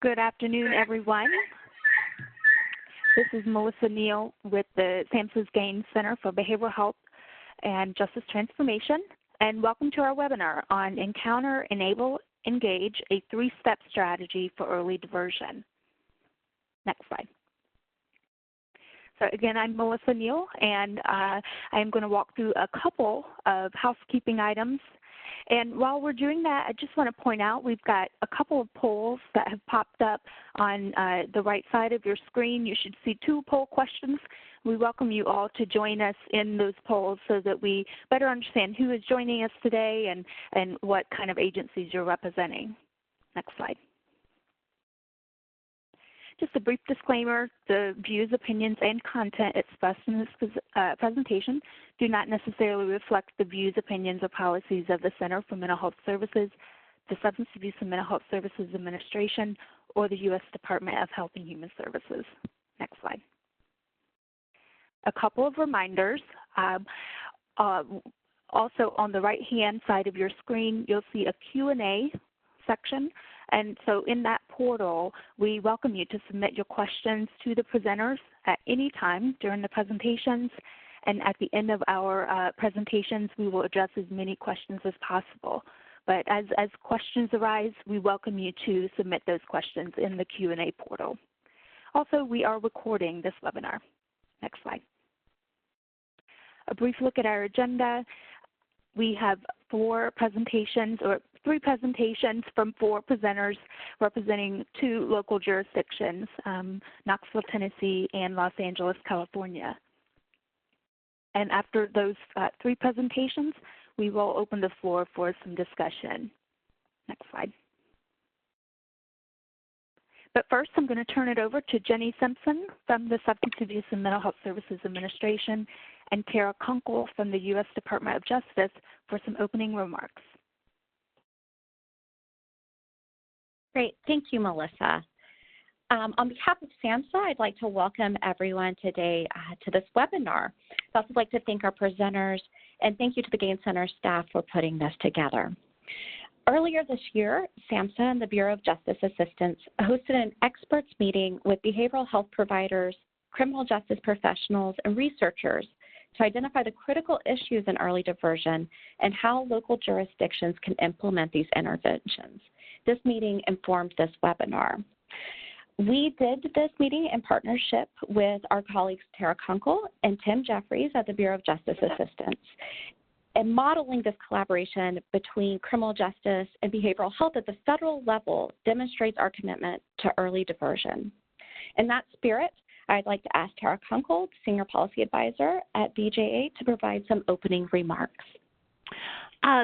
Good afternoon, everyone. This is Melissa Neal with the SAMHSA's Gaines Center for Behavioral Health and Justice Transformation, and welcome to our webinar on Encounter, Enable, Engage, a three-step strategy for early diversion. Next slide. So again, I'm Melissa Neal, and I'm going to walk through a couple of housekeeping items. And while we're doing that, I just want to point out we've got a couple of polls that have popped up on the right side of your screen. You should see two poll questions. We welcome you all to join us in those polls so that we better understand who is joining us today and what kind of agencies you're representing. Next slide. Just a brief disclaimer, the views, opinions, and content expressed in this presentation do not necessarily reflect the views, opinions, or policies of the Center for Mental Health Services, the Substance Abuse and Mental Health Services Administration, or the U.S. Department of Health and Human Services. Next slide. A couple of reminders. Also on the right-hand side of your screen, you'll see a Q&A section. And so in that portal, we welcome you to submit your questions to the presenters at any time during the presentations. And at the end of our presentations, we will address as many questions as possible. But as questions arise, we welcome you to submit those questions in the Q&A portal. Also, we are recording this webinar. Next slide. A brief look at our agenda. We have three presentations from four presenters representing two local jurisdictions, Knoxville, Tennessee, and Los Angeles, California. And after those three presentations, we will open the floor for some discussion. Next slide. But first, I'm going to turn it over to Jenny Simpson from the Substance Abuse and Mental Health Services Administration and Tara Kunkel from the U.S. Department of Justice for some opening remarks. Great. Thank you, Melissa. On behalf of SAMHSA, I'd like to welcome everyone today to this webinar. I'd also like to thank our presenters and thank you to the Gaines Center staff for putting this together. Earlier this year, SAMHSA and the Bureau of Justice Assistance hosted an experts meeting with behavioral health providers, criminal justice professionals, and researchers to identify the critical issues in early diversion and how local jurisdictions can implement these interventions. This meeting informed this webinar. We did this meeting in partnership with our colleagues Tara Kunkel and Tim Jeffries at the Bureau of Justice Assistance. And modeling this collaboration between criminal justice and behavioral health at the federal level demonstrates our commitment to early diversion. In that spirit, I'd like to ask Tara Kunkel, Senior Policy Advisor at BJA, to provide some opening remarks.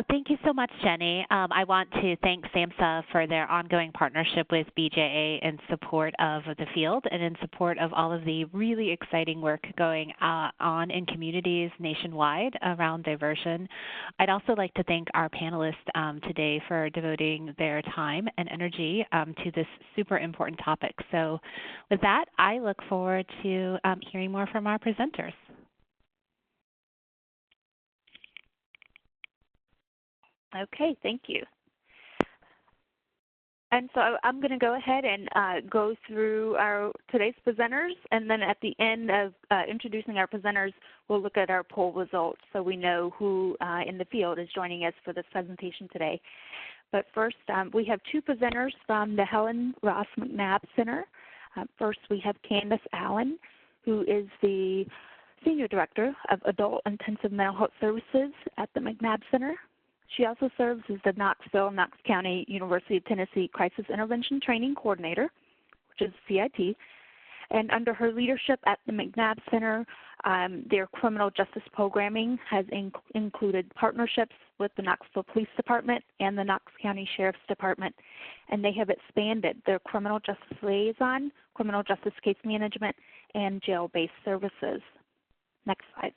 Thank you so much, Jenny. I want to thank SAMHSA for their ongoing partnership with BJA in support of the field and in support of all of the really exciting work going on in communities nationwide around diversion. I'd also like to thank our panelists today for devoting their time and energy to this super important topic. So with that, I look forward to hearing more from our presenters. Okay, thank you. And so I'm going to go ahead and go through today's presenters, and then at the end of introducing our presenters, we'll look at our poll results so we know who in the field is joining us for this presentation today. But first, we have two presenters from the Helen Ross McNabb Center. First, we have Candace Allen, who is the Senior Director of Adult Intensive Mental Health Services at the McNabb Center. She also serves as the Knoxville, Knox County, University of Tennessee Crisis Intervention Training Coordinator, which is CIT. And under her leadership at the McNabb Center, their criminal justice programming has included partnerships with the Knoxville Police Department and the Knox County Sheriff's Department. And they have expanded their criminal justice liaison, criminal justice case management, and jail-based services. Next slide.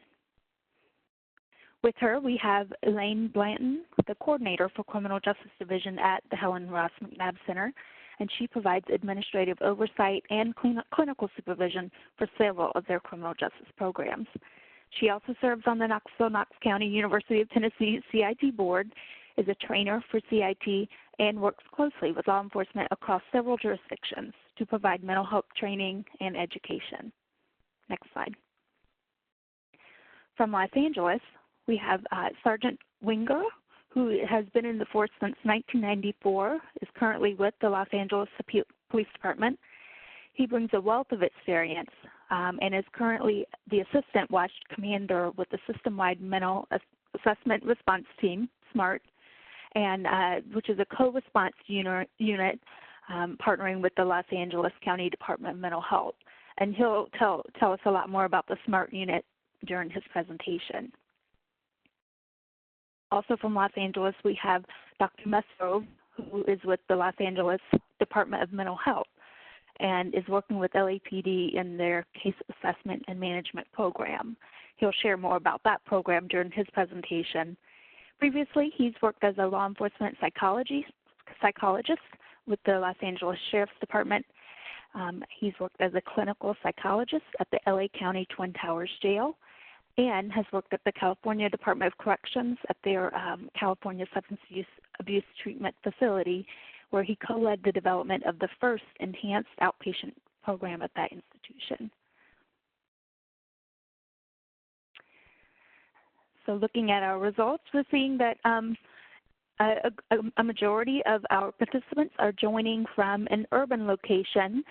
With her, we have Elaine Blanton, the coordinator for Criminal Justice Division at the Helen Ross McNabb Center, and she provides administrative oversight and clinical supervision for several of their criminal justice programs. She also serves on the Knoxville, Knox County, University of Tennessee CIT board, is a trainer for CIT, and works closely with law enforcement across several jurisdictions to provide mental health training and education. Next slide. From Los Angeles, we have Sergeant Winger, who has been in the force since 1994, is currently with the Los Angeles Police Department. He brings a wealth of experience and is currently the Assistant Watch Commander with the System-Wide Mental Assessment Response Team, SMART, and which is a co-response unit partnering with the Los Angeles County Department of Mental Health. And he'll tell us a lot more about the SMART unit during his presentation. Also from Los Angeles, we have Dr. Musgrove, who is with the Los Angeles Department of Mental Health and is working with LAPD in their case assessment and management program. He'll share more about that program during his presentation. Previously, he's worked as a law enforcement psychologist with the Los Angeles Sheriff's Department. He's worked as a clinical psychologist at the LA County Twin Towers Jail and has worked at the California Department of Corrections at their California Substance Abuse Treatment Facility, where he co-led the development of the first enhanced outpatient program at that institution. So looking at our results, we're seeing that a majority of our participants are joining from an urban location.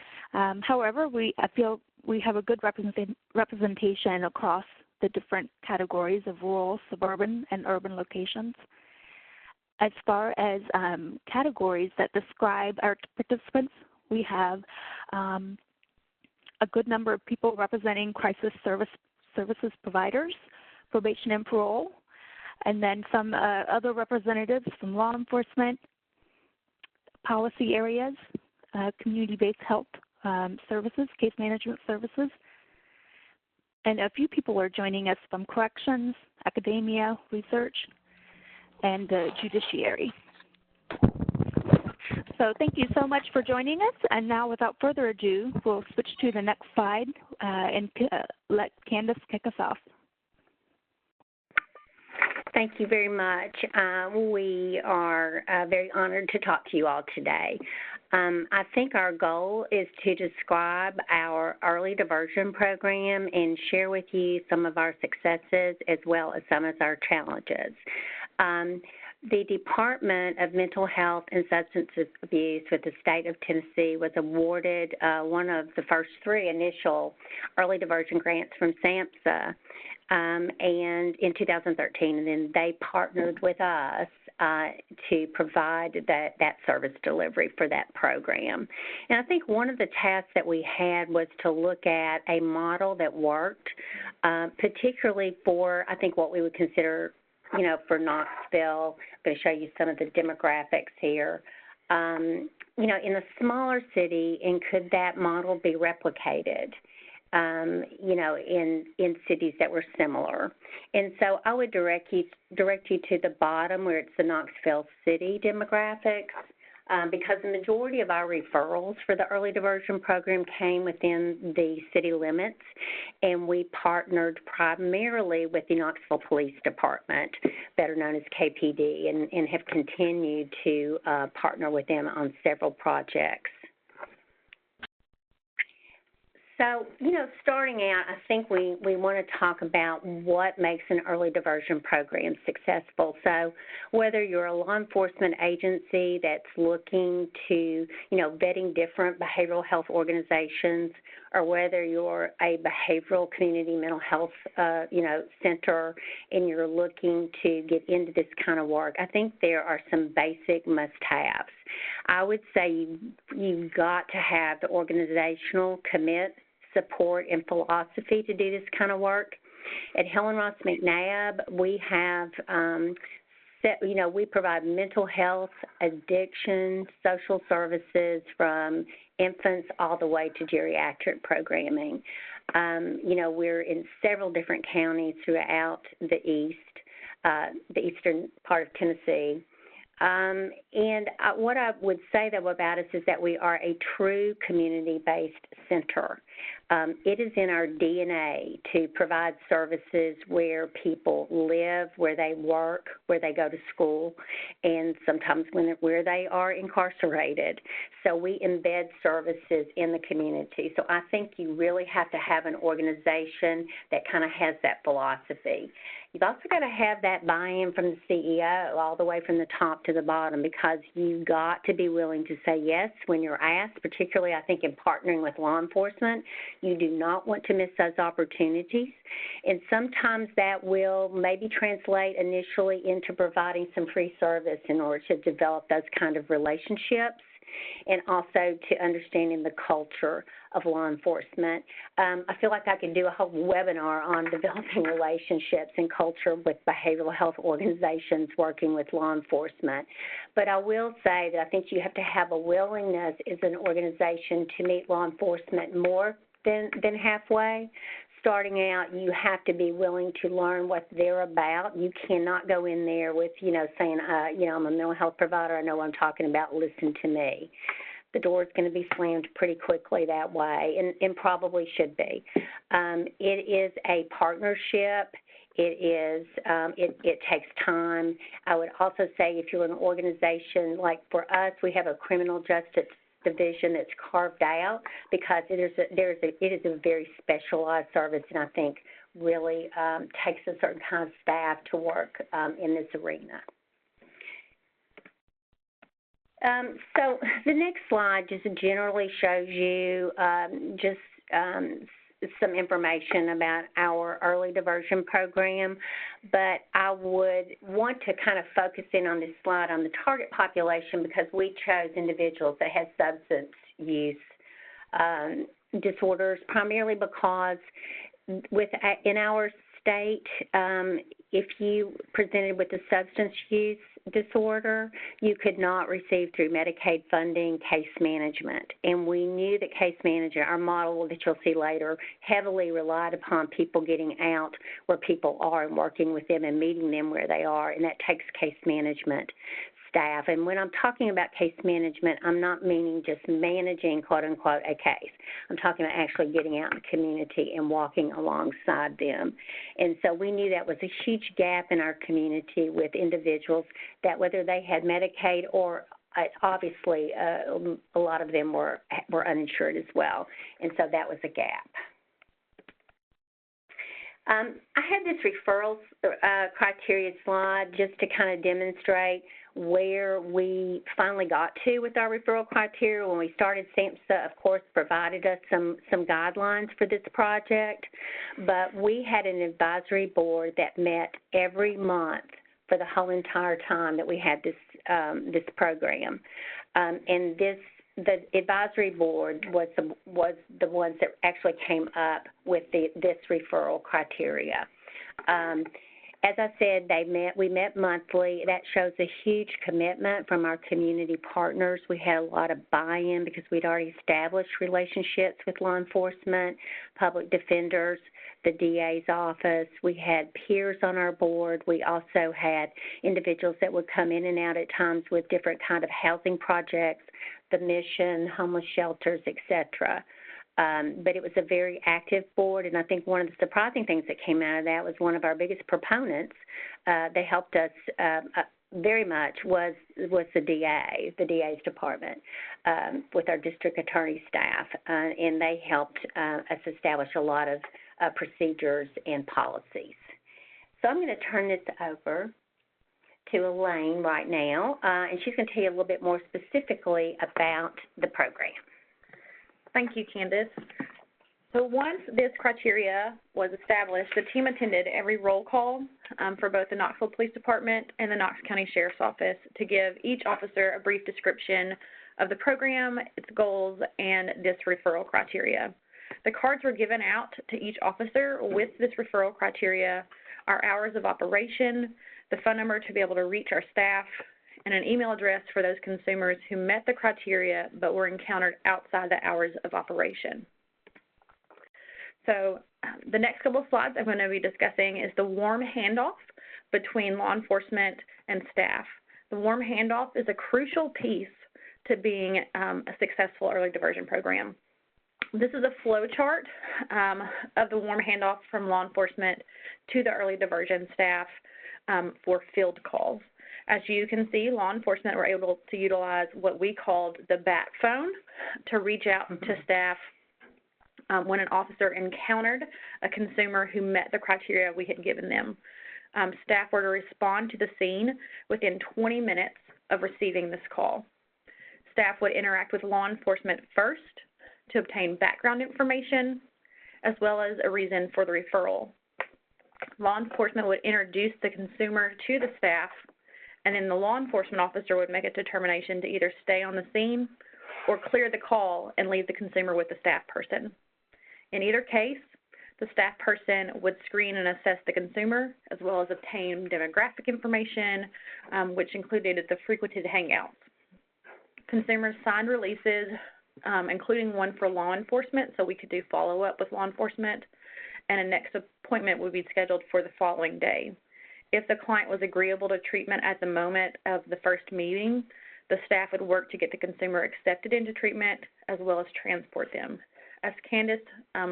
However, I feel we have a good representation across the different categories of rural, suburban, and urban locations. As far as categories that describe our participants, we have a good number of people representing crisis services providers, probation and parole, and then some other representatives from law enforcement, policy areas, community-based health services, case management services, and a few people are joining us from corrections, academia, research, and the judiciary. So thank you so much for joining us. And now, without further ado, we'll switch to the next slide and let Candace kick us off. Thank you very much. We are very honored to talk to you all today. I think our goal is to describe our early diversion program and share with you some of our successes as well as some of our challenges. The Department of Mental Health and Substance Abuse with the state of Tennessee was awarded one of the first 3 initial early diversion grants from SAMHSA and in 2013, and then they partnered with us to provide that service delivery for that program. And I think one of the tasks that we had was to look at a model that worked, particularly for, I think, what we would consider, for Knoxville. I'm going to show you some of the demographics here. In a smaller city, and could that model be replicated? In cities that were similar. And so I would direct you to the bottom where it's the Knoxville city demographics, because the majority of our referrals for the early diversion program came within the city limits, and we partnered primarily with the Knoxville Police Department, better known as KPD, and have continued to partner with them on several projects. So, starting out, I think we want to talk about what makes an early diversion program successful. So whether you're a law enforcement agency that's looking to, vetting different behavioral health organizations, or whether you're a behavioral community mental health, center, and you're looking to get into this kind of work, I think there are some basic must-haves. I would say you've got to have the organizational commit, support, and philosophy to do this kind of work. At Helen Ross McNabb, we have we provide mental health, addiction, social services from infants all the way to geriatric programming. We're in several different counties throughout the eastern part of Tennessee. What I would say, though, about us is that we are a true community-based center. It is in our DNA to provide services where people live, where they work, where they go to school, and sometimes where they are incarcerated. So we embed services in the community. So I think you really have to have an organization that kind of has that philosophy. You've also got to have that buy-in from the CEO all the way from the top to the bottom, because you've got to be willing to say yes when you're asked, particularly I think in partnering with law enforcement. You do not want to miss those opportunities. And sometimes that will maybe translate initially into providing some free service in order to develop those kind of relationships, and also to understanding the culture of law enforcement. I feel like I could do a whole webinar on developing relationships and culture with behavioral health organizations working with law enforcement. But I will say that I think you have to have a willingness as an organization to meet law enforcement more than halfway. Starting out, you have to be willing to learn what they're about. You cannot go in there with, saying, I'm a mental health provider, I know what I'm talking about, listen to me. The door is going to be slammed pretty quickly that way, and probably should be. It is a partnership. It takes time. I would also say if you're an organization, like for us, we have a criminal justice division that's carved out because it is a very specialized service, and I think really takes a certain kind of staff to work in this arena. So the next slide just generally shows you some information about our early diversion program, but I would want to kind of focus in on this slide on the target population because we chose individuals that had substance use disorders, primarily because in our state, if you presented with a substance use disorder, you could not receive through Medicaid funding case management. And we knew that case management, our model that you'll see later, heavily relied upon people getting out where people are and working with them and meeting them where they are, and that takes case management staff. And when I'm talking about case management, I'm not meaning just managing, quote unquote, a case. I'm talking about actually getting out in the community and walking alongside them. And so we knew that was a huge gap in our community with individuals that whether they had Medicaid or obviously a lot of them were uninsured as well. And so that was a gap. I had this referral criteria slide just to kind of demonstrate where we finally got to with our referral criteria. When we started, SAMHSA, of course, provided us some guidelines for this project, but we had an advisory board that met every month for the whole entire time that we had this program. And the advisory board was the ones that actually came up with this referral criteria. As I said, we met monthly. That shows a huge commitment from our community partners. We had a lot of buy-in because we'd already established relationships with law enforcement, public defenders, the DA's office. We had peers on our board. We also had individuals that would come in and out at times with different kind of housing projects, the mission, homeless shelters, et cetera. But it was a very active board, and I think one of the surprising things that came out of that was one of our biggest proponents. They helped us very much was the DA's department with our district attorney staff, and they helped us establish a lot of procedures and policies. So I'm going to turn this over to Elaine right now, and she's going to tell you a little bit more specifically about the program. Thank you, Candace. So once this criteria was established, the team attended every roll call for both the Knoxville Police Department and the Knox County Sheriff's Office to give each officer a brief description of the program, its goals, and this referral criteria. The cards were given out to each officer with this referral criteria, our hours of operation, the phone number to be able to reach our staff, and an email address for those consumers who met the criteria but were encountered outside the hours of operation. So the next couple of slides I'm going to be discussing is the warm handoff between law enforcement and staff. The warm handoff is a crucial piece to being a successful early diversion program. This is a flow chart of the warm handoff from law enforcement to the early diversion staff for field calls. As you can see, law enforcement were able to utilize what we called the bat phone to reach out to staff when an officer encountered a consumer who met the criteria we had given them. Staff were to respond to the scene within 20 minutes of receiving this call. Staff would interact with law enforcement first to obtain background information as well as a reason for the referral. Law enforcement would introduce the consumer to the staff, and then the law enforcement officer would make a determination to either stay on the scene or clear the call and leave the consumer with the staff person. In either case, the staff person would screen and assess the consumer as well as obtain demographic information, which included the frequented hangouts. Consumers signed releases, including one for law enforcement, so we could do follow-up with law enforcement, and a next appointment would be scheduled for the following day. If the client was agreeable to treatment at the moment of the first meeting, the staff would work to get the consumer accepted into treatment as well as transport them. As Candace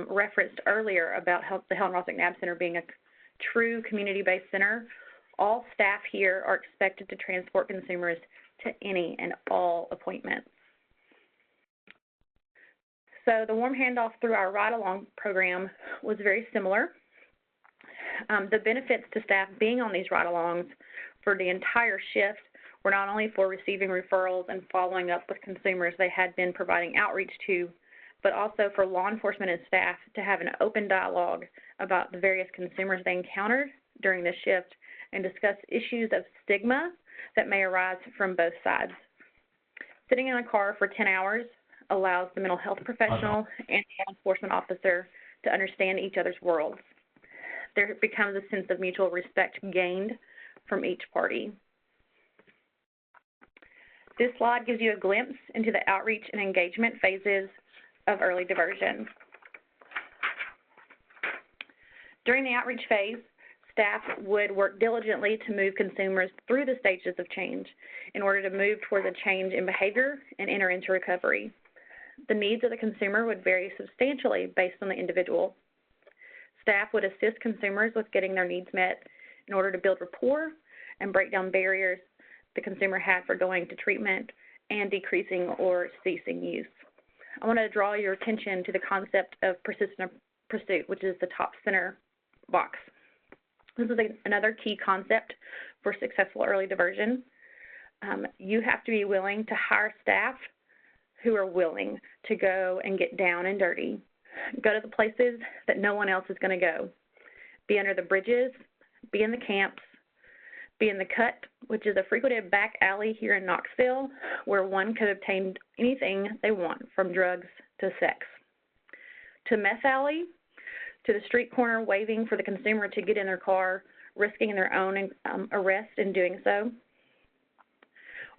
referenced earlier about the Helen Ross McNabb Center being a true community-based center, all staff here are expected to transport consumers to any and all appointments. So the warm handoff through our ride-along program was very similar. The benefits to staff being on these ride-alongs for the entire shift were not only for receiving referrals and following up with consumers they had been providing outreach to, but also for law enforcement and staff to have an open dialogue about the various consumers they encountered during the shift and discuss issues of stigma that may arise from both sides. Sitting in a car for 10 hours allows the mental health professional and law enforcement officer to understand each other's worlds. There becomes a sense of mutual respect gained from each party. This slide gives you a glimpse into the outreach and engagement phases of early diversion. During the outreach phase, staff would work diligently to move consumers through the stages of change in order to move towards a change in behavior and enter into recovery. The needs of the consumer would vary substantially based on the individual. Staff would assist consumers with getting their needs met in order to build rapport and break down barriers the consumer had for going to treatment and decreasing or ceasing use. I want to draw your attention to the concept of persistent pursuit, which is the top center box. This is another key concept for successful early diversion. You have to be willing to hire staff who are willing to go and get down and dirty, go to the places that no one else is going to go, be under the bridges, be in the camps, be in the cut, which is a frequented back alley here in Knoxville where one could obtain anything they want from drugs to sex, to meth alley, to the street corner waving for the consumer to get in their car, risking their own arrest in doing so,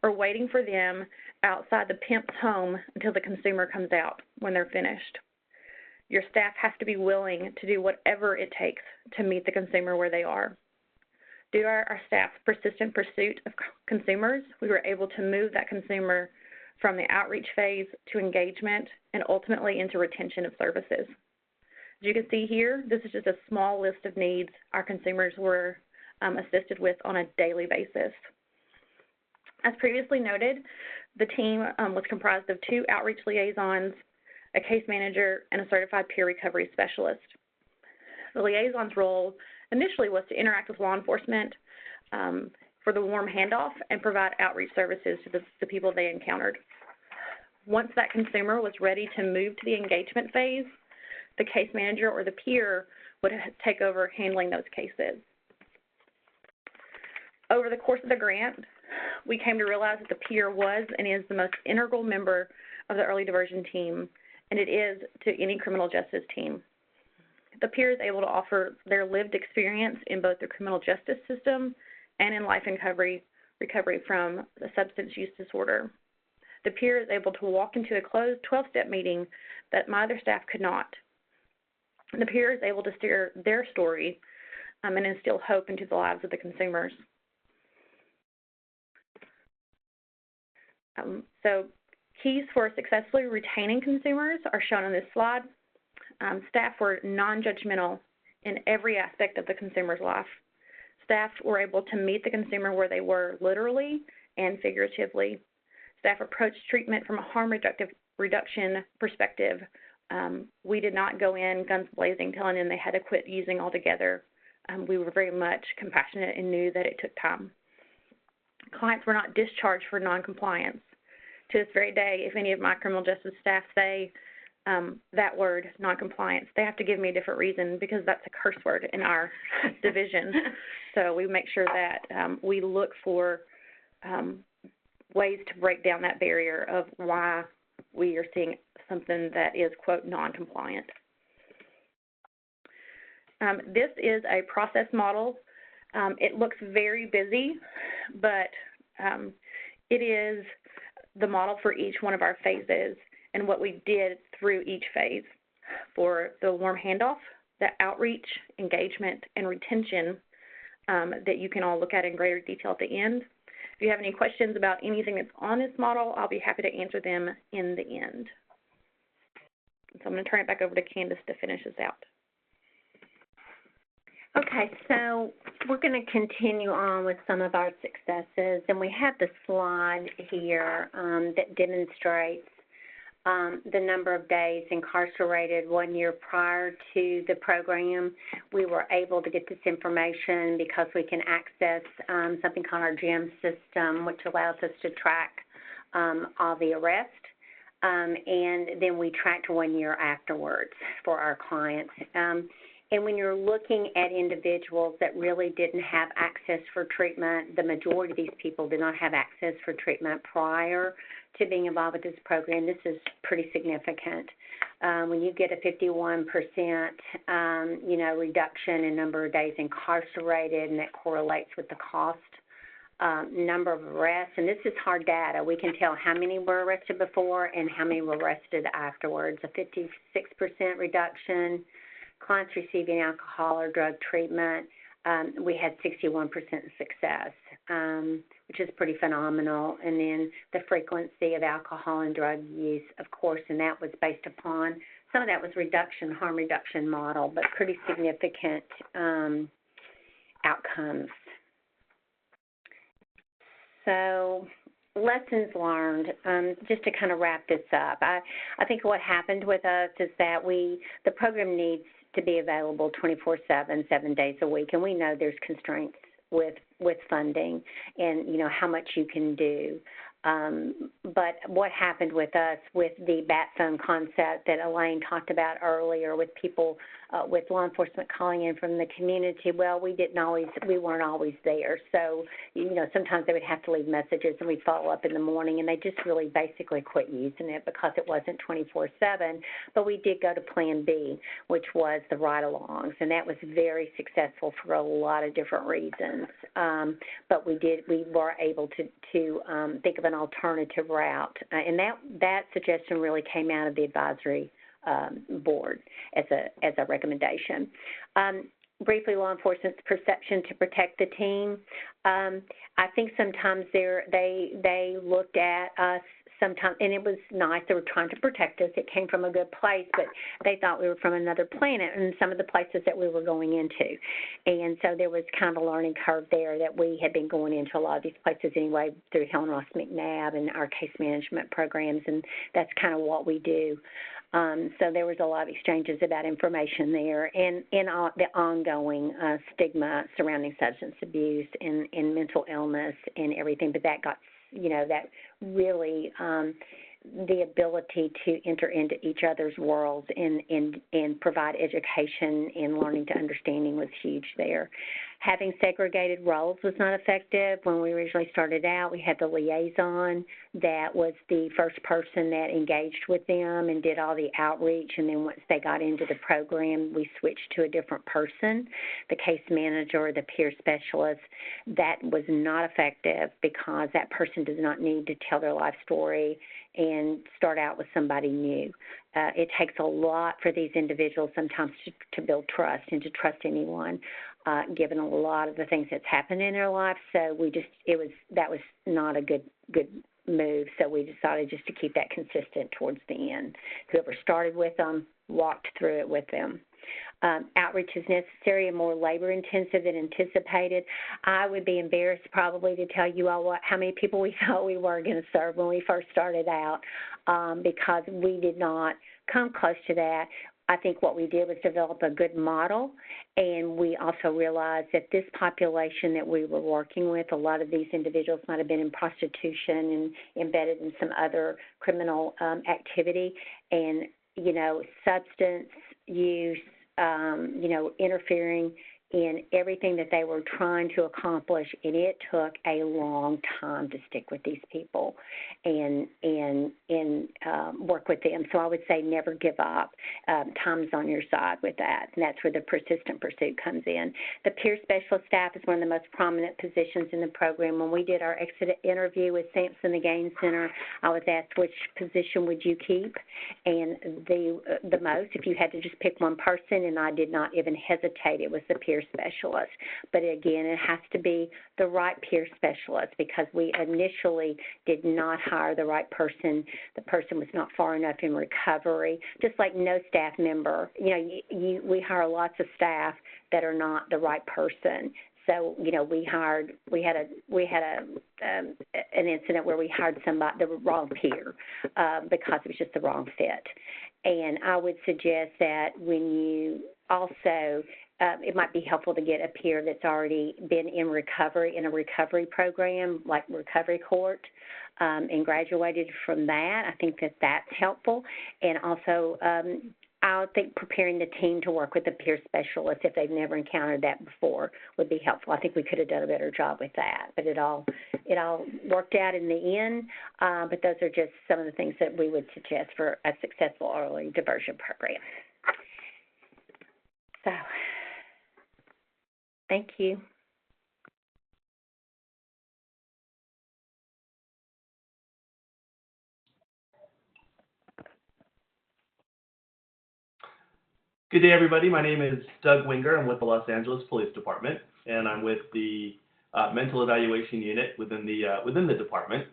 or waiting for them outside the pimp's home until the consumer comes out when they're finished. Your staff has to be willing to do whatever it takes to meet the consumer where they are. Due to our staff's persistent pursuit of consumers, we were able to move that consumer from the outreach phase to engagement and ultimately into retention of services. As you can see here, this is just a small list of needs our consumers were assisted with on a daily basis. As previously noted, the team was comprised of 2 outreach liaisons, a case manager, and a certified peer recovery specialist. The liaison's role initially was to interact with law enforcement for the warm handoff and provide outreach services to the people they encountered. Once that consumer was ready to move to the engagement phase, the case manager or the peer would take over handling those cases. Over the course of the grant, we came to realize that the peer was and is the most integral member of the early diversion team, and it is to any criminal justice team. The peer is able to offer their lived experience in both the criminal justice system and in life and recovery from a substance use disorder. The peer is able to walk into a closed 12-step meeting that my other staff could not. The peer is able to steer their story and instill hope into the lives of the consumers. So Keys for successfully retaining consumers are shown on this slide. Staff were non-judgmental in every aspect of the consumer's life. Staff were able to meet the consumer where they were literally and figuratively. Staff approached treatment from a harm reduction perspective. We did not go in guns blazing telling them they had to quit using altogether. We were very much compassionate and knew that it took time. Clients were not discharged for noncompliance. To this very day, if any of my criminal justice staff say that word, noncompliance, they have to give me a different reason because that's a curse word in our division. So we make sure that we look for ways to break down that barrier of why we are seeing something that is, quote, non-compliant. This is a process model. It looks very busy, but it is the model for each one of our phases and what we did through each phase. For the warm handoff, the outreach, engagement, and retention that you can all look at in greater detail at the end. If you have any questions about anything that's on this model, I'll be happy to answer them in the end. So I'm going to turn it back over to Candace to finish this out. Okay, so we're going to continue on with some of our successes, and we have the slide here that demonstrates the number of days incarcerated 1 year prior to the program. We were able to get this information because we can access something called our GEM system, which allows us to track all the arrests, and then we tracked 1 year afterwards for our clients. And when you're looking at individuals that really didn't have access for treatment, the majority of these people did not have access for treatment prior to being involved with this program. This is pretty significant. When you get a 51%, reduction in number of days incarcerated, and that correlates with the cost, number of arrests, and this is hard data. We can tell how many were arrested before and how many were arrested afterwards. A 56% reduction. Clients receiving alcohol or drug treatment, we had 61% success, which is pretty phenomenal. And then the frequency of alcohol and drug use, of course, and that was based upon, some of that was harm reduction model, but pretty significant outcomes. So lessons learned, just to kind of wrap this up. I think what happened with us is that the program needs to be available 24/7, 7 days a week, and we know there's constraints with funding and, how much you can do. But what happened with us with the bat phone concept that Elaine talked about earlier with people, with law enforcement calling in from the community, well, we weren't always there. So, sometimes they would have to leave messages and we'd follow up in the morning, and they just really basically quit using it because it wasn't 24/7. But we did go to Plan B, which was the ride-alongs, and that was very successful for a lot of different reasons. But we were able to think of an alternative route, and that suggestion really came out of the advisory board as a recommendation. Briefly, law enforcement's perception to protect the team. I think sometimes they looked at us sometimes, and it was nice. They were trying to protect us. It came from a good place, but they thought we were from another planet in some of the places that we were going into. And so there was kind of a learning curve there that we had been going into a lot of these places anyway through Helen Ross McNabb and our case management programs, and that's kind of what we do. So there was a lot of exchanges about information there, and the ongoing stigma surrounding substance abuse and mental illness and everything. But that got, that really the ability to enter into each other's worlds and provide education and learning to understanding was huge there. Having segregated roles was not effective. When we originally started out, we had the liaison that was the first person that engaged with them and did all the outreach, and then once they got into the program, we switched to a different person, the case manager or the peer specialist. That was not effective because that person does not need to tell their life story and start out with somebody new. It takes a lot for these individuals sometimes to build trust and to trust anyone, given a lot of the things that's happened in their life. So that was not a good move, so we decided just to keep that consistent towards the end. Whoever started with them walked through it with them. Outreach is necessary and more labor-intensive than anticipated. I would be embarrassed probably to tell you all how many people we thought we were going to serve when we first started out, because we did not come close to that. I think what we did was develop a good model, and we also realized that this population that we were working with, a lot of these individuals might have been in prostitution and embedded in some other criminal activity, and, substance use, interfering in everything that they were trying to accomplish, and it took a long time to stick with these people and work with them. So I would say never give up. Time's on your side with that, and that's where the persistent pursuit comes in. The peer specialist staff is one of the most prominent positions in the program. When we did our exit interview with Sampson the Gain Center, I was asked which position would you keep, and the most, if you had to just pick one person, and I did not even hesitate, it was the peer specialist. But again, it has to be the right peer specialist, because we initially did not hire the right person. The person was not far enough in recovery, just like no staff member. We hire lots of staff that are not the right person. So, we had an incident where we hired somebody, the wrong peer, because it was just the wrong fit. And I would suggest that when you also, it might be helpful to get a peer that's already been in recovery, in a recovery program like recovery court, and graduated from that. I think that that's helpful. And also, I think preparing the team to work with a peer specialist, if they've never encountered that before, would be helpful. I think we could have done a better job with that, but it all worked out in the end. But those are just some of the things that we would suggest for a successful early diversion program. So, thank you. Good day, everybody. My name is Doug Winger. I'm with the Los Angeles Police Department, and I'm with the Mental Evaluation Unit within the department.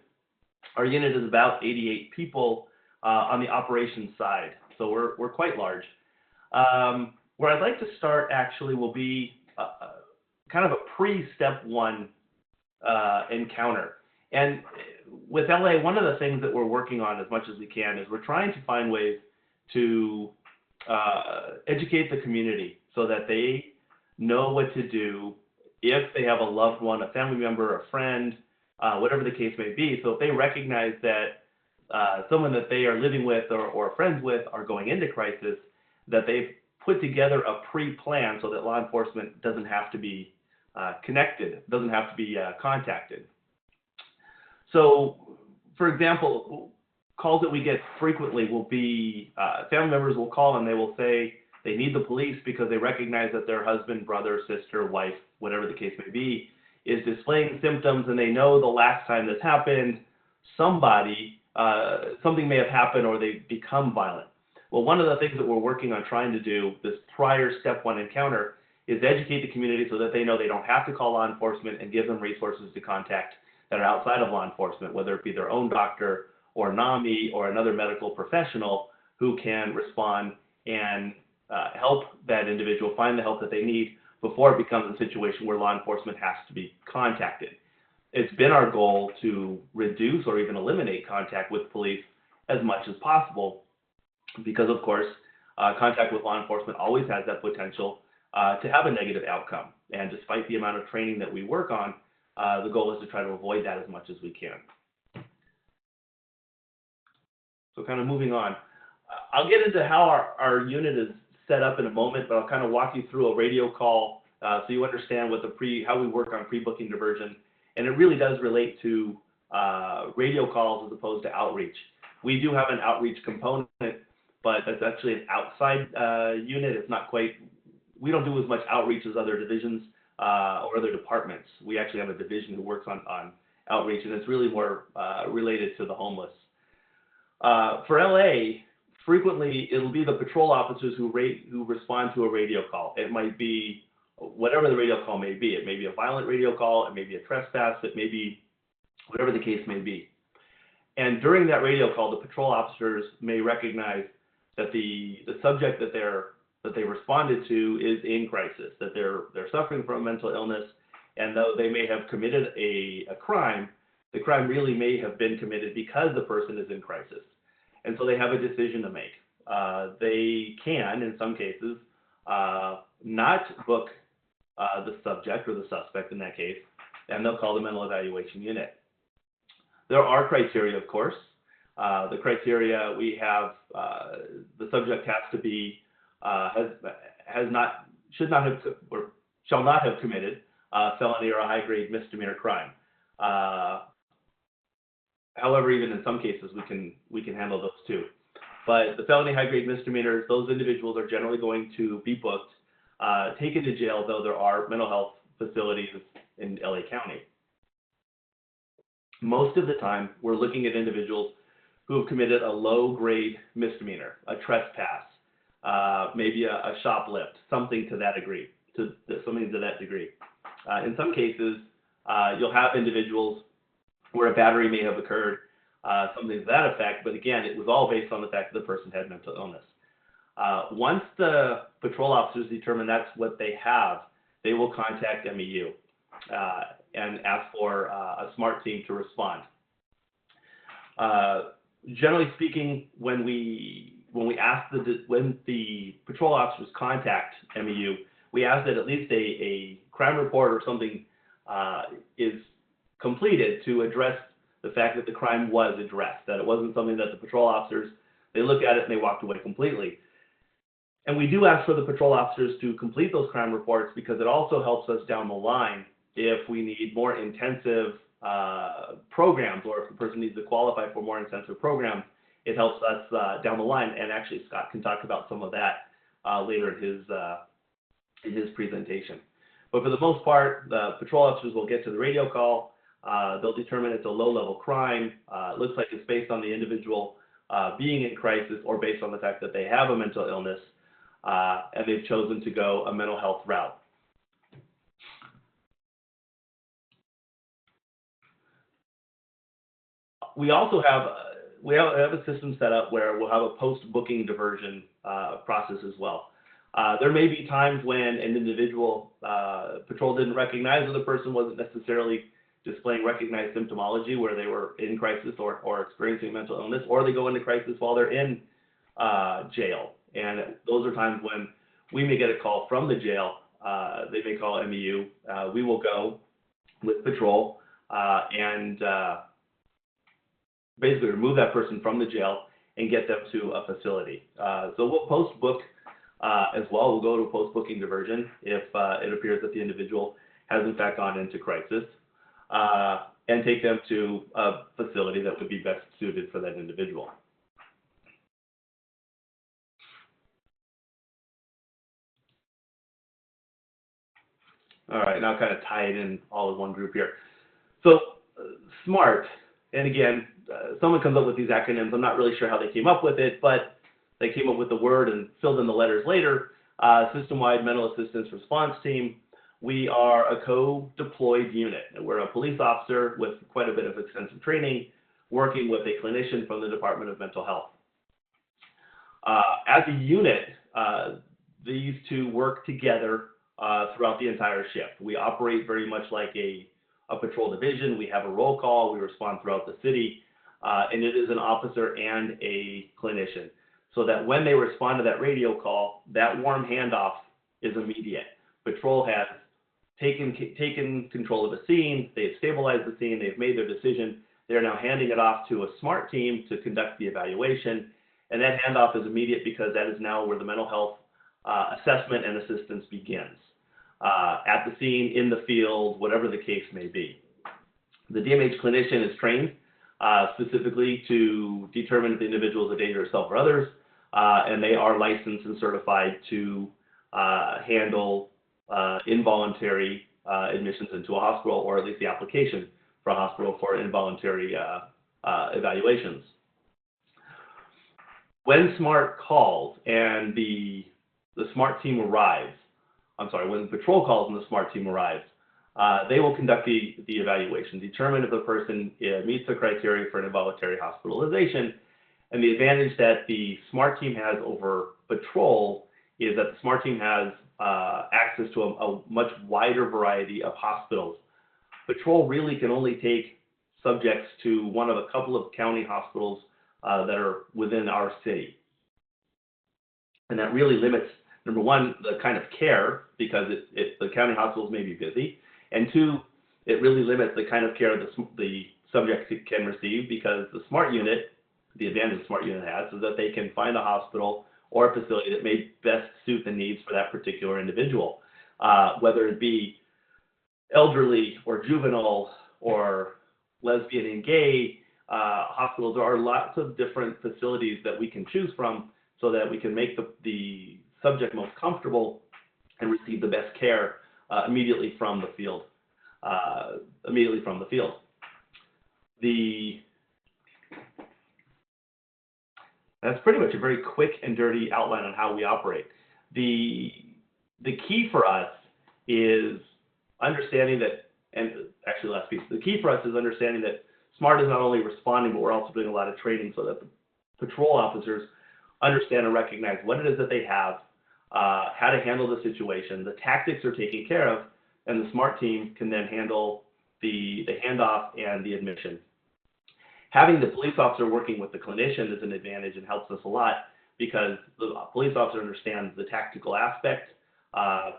Our unit is about 88 people on the operations side, so we're quite large. Where I'd like to start actually will be kind of a pre-step one encounter. And with LA, one of the things that we're working on as much as we can is we're trying to find ways to educate the community so that they know what to do if they have a loved one, a family member, a friend, whatever the case may be. So if they recognize that someone that they are living with or friends with are going into crisis, that they've put together a pre-plan so that law enforcement doesn't have to be connected, doesn't have to be contacted. So, for example, calls that we get frequently will be family members will call and they will say they need the police because they recognize that their husband, brother, sister, wife, whatever the case may be, is displaying symptoms, and they know the last time this happened, something may have happened or they become violent. Well, one of the things that we're working on trying to do, this prior step one encounter, is educate the community so that they know they don't have to call law enforcement and give them resources to contact that are outside of law enforcement, whether it be their own doctor or NAMI or another medical professional who can respond and help that individual find the help that they need before it becomes a situation where law enforcement has to be contacted. It's been our goal to reduce or even eliminate contact with police as much as possible because, of course, contact with law enforcement always has that potential to have a negative outcome. And despite the amount of training that we work on, the goal is to try to avoid that as much as we can. So kind of moving on. I'll get into how our unit is set up in a moment, but I'll kind of walk you through a radio call so you understand what how we work on pre-booking diversion. And it really does relate to radio calls as opposed to outreach. We do have an outreach component, but that's actually an outside unit. It's not quite, we don't do as much outreach as other divisions or other departments. We actually have a division who works on outreach, and it's really more related to the homeless. For LA, frequently it'll be the patrol officers who respond to a radio call. It might be whatever the radio call may be. It may be a violent radio call, it may be a trespass, it may be whatever the case may be. And during that radio call, the patrol officers may recognize that the subject that they responded to is in crisis, that they're suffering from mental illness, and though they may have committed a crime, the crime really may have been committed because the person is in crisis. And so they have a decision to make. They can, in some cases, not book the subject or the suspect in that case, and they'll call the mental evaluation unit. There are criteria, of course. The criteria we have, the subject has to be, should not have, or shall not have committed a felony or a high-grade misdemeanor crime. However, even in some cases, we can handle those too. But the felony high-grade misdemeanors, those individuals are generally going to be booked, taken to jail, though there are mental health facilities in LA County. Most of the time, we're looking at individuals who have committed a low-grade misdemeanor, a trespass, maybe a shoplift, something to that degree. In some cases, you'll have individuals where a battery may have occurred, something to that effect, but again, it was all based on the fact that the person had mental illness. Once the patrol officers determine that's what they have, they will contact MEU and ask for a SMART team to respond. Generally speaking, when the patrol officers contact MEU, we ask that at least a crime report or something is completed to address the fact that the crime was addressed, that it wasn't something that the patrol officers, they looked at it and they walked away completely. And we do ask for the patrol officers to complete those crime reports because it also helps us down the line if we need more intensive programs, or if the person needs to qualify for more intensive programs. It helps us down the line, and actually Scott can talk about some of that later in his presentation. But for the most part, the patrol officers will get to the radio call. They'll determine it's a low-level crime. It looks like it's based on the individual being in crisis or based on the fact that they have a mental illness, and they've chosen to go a mental health route. We also have a system set up where we'll have a post-booking diversion process as well. There may be times when an individual patrol didn't recognize, or the person wasn't necessarily displaying recognized symptomology where they were in crisis or experiencing mental illness, or they go into crisis while they're in jail. And those are times when we may get a call from the jail. They may call MEU. We will go with patrol and basically remove that person from the jail and get them to a facility. So we'll post-book as well. We'll go to a post-booking diversion if it appears that the individual has in fact gone into crisis, and take them to a facility that would be best suited for that individual. All right, now kind of tie it in all in one group here. So SMART, and again, someone comes up with these acronyms. I'm not really sure how they came up with it, but they came up with the word and filled in the letters later. System-wide Mental Assistance Response Team. We are a co-deployed unit. We're a police officer with quite a bit of extensive training, working with a clinician from the Department of Mental Health. As a unit, these two work together throughout the entire shift. We operate very much like a patrol division. We have a roll call. We respond throughout the city, and it is an officer and a clinician, so that when they respond to that radio call, that warm handoff is immediate. Patrol has taken control of the scene. They've stabilized the scene. They've made their decision. They're now handing it off to a SMART team to conduct the evaluation, and that handoff is immediate because that is now where the mental health assessment and assistance begins. At the scene, in the field, whatever the case may be. The DMH clinician is trained specifically to determine if the individual is a danger to self or others, and they are licensed and certified to handle involuntary admissions into a hospital, or at least the application for a hospital for involuntary evaluations. When SMART calls and the SMART team arrives, when patrol calls and the SMART team arrives, They will conduct the evaluation, determine if the person meets the criteria for an involuntary hospitalization. And the advantage that the SMART team has over patrol is that the SMART team has access to a much wider variety of hospitals. Patrol really can only take subjects to one of a couple of county hospitals that are within our city. And that really limits, number one, the kind of care, because the county hospitals may be busy. And two, it really limits the kind of care the subject can receive, because the SMART unit, the advantage the SMART unit has, is that they can find a hospital or a facility that may best suit the needs for that particular individual, whether it be elderly or juvenile or lesbian and gay hospitals. There are lots of different facilities that we can choose from so that we can make the subject most comfortable and receive the best care immediately from the field. That's pretty much a very quick and dirty outline on how we operate. The key for us is understanding that, and actually last piece, the key for us is understanding that SMART is not only responding, but we're also doing a lot of training so that the patrol officers understand and recognize what it is that they have, how to handle the situation, the tactics are taken care of, and the SMART team can then handle the handoff and the admission. Having the police officer working with the clinician is an advantage and helps us a lot, because the police officer understands the tactical aspect,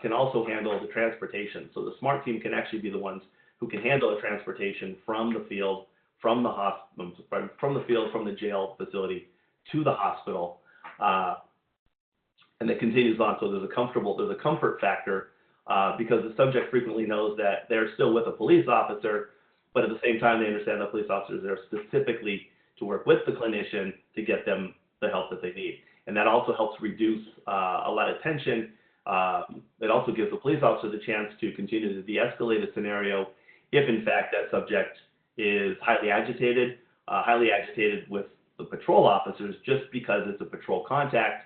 can also handle the transportation. So the SMART team can actually be the ones who can handle the transportation from the field, from the hospital, from the field, from the jail facility to the hospital, and it continues on. So there's a comfort factor, because the subject frequently knows that they're still with a police officer, but at the same time they understand the police officer is there specifically to work with the clinician to get them the help that they need. And that also helps reduce a lot of tension. It also gives the police officer the chance to continue to de-escalate a scenario if in fact that subject is highly agitated with the patrol officers. Just because it's a patrol contact,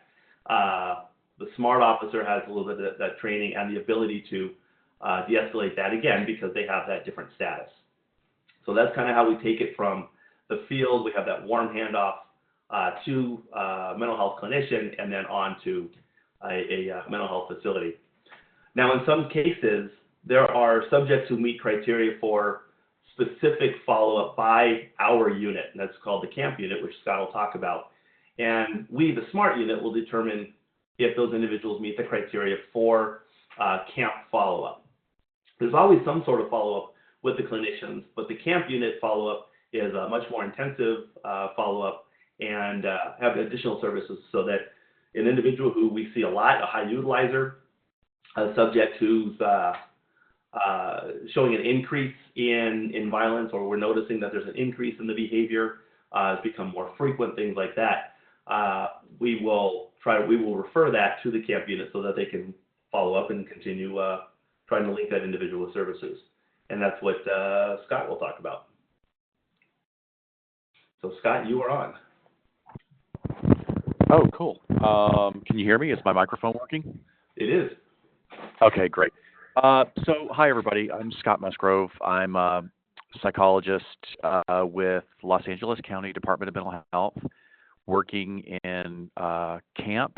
the SMART officer has a little bit of that training and the ability to de-escalate that again, because they have that different status. So that's kind of how we take it from the field. We have that warm handoff to mental health clinician and then on to a mental health facility. Now, in some cases, there are subjects who meet criteria for specific follow-up by our unit, and that's called the camp unit, which Scott will talk about. And we, the SMART unit, will determine if those individuals meet the criteria for camp follow-up. There's always some sort of follow-up with the clinicians, but the camp unit follow-up is a much more intensive follow-up and have additional services, so that an individual who we see a lot, a high utilizer, a subject who's showing an increase in violence, or we're noticing that there's an increase in the behavior, it's become more frequent, things like that, we will refer that to the camp unit so that they can follow up and continue trying to link that individual with services. And that's what Scott will talk about. So Scott, you are on. Oh, cool. Can you hear me? Is my microphone working? It is. Okay, great. So, hi, everybody. I'm Scott Musgrove. I'm a psychologist with Los Angeles County Department of Mental Health, working in CAMP,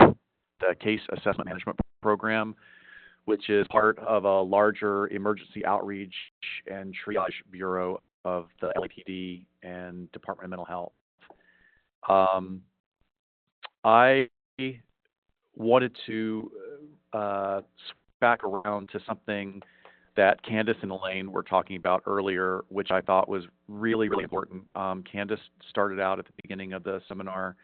the Case Assessment Management Program, which is part of a larger emergency outreach and triage bureau of the LAPD and Department of Mental Health. I wanted to back around to something that Candace and Elaine were talking about earlier, which I thought was really, really important. Candace started out at the beginning of the seminar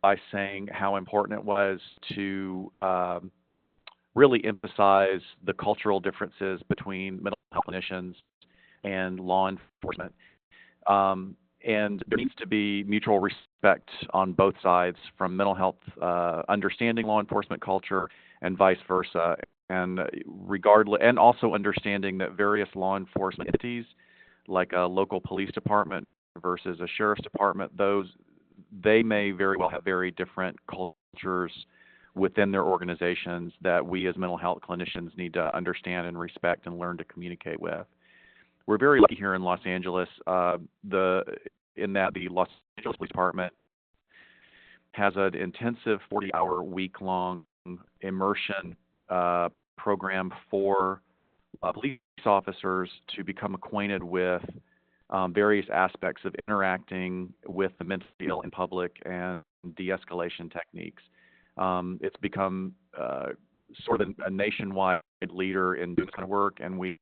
by saying how important it was to really emphasize the cultural differences between mental health clinicians and law enforcement. And there needs to be mutual respect on both sides, from mental health understanding law enforcement culture and vice versa. And and also understanding that various law enforcement entities, like a local police department versus a sheriff's department, they may very well have very different cultures within their organizations that we as mental health clinicians need to understand and respect and learn to communicate with. We're very lucky here in Los Angeles in that the Los Angeles Police Department has an intensive 40-hour week-long immersion program for police officers to become acquainted with various aspects of interacting with the mentally ill in public and de-escalation techniques. It's become sort of a nationwide leader in doing this kind of work, and we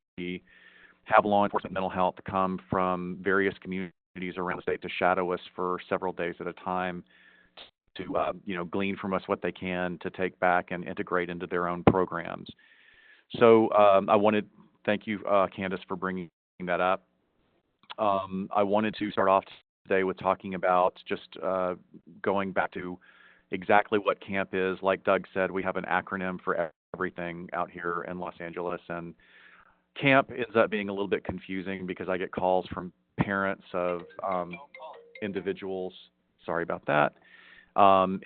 have law enforcement mental health come from various communities around the state to shadow us for several days at a time to glean from us what they can to take back and integrate into their own programs. So I want to thank you, Candace, for bringing that up. I wanted to start off today with talking about just going back to exactly what CAMP is. Like Doug said, we have an acronym for everything out here in Los Angeles, and CAMP ends up being a little bit confusing because I get calls from parents of individuals. Sorry about that.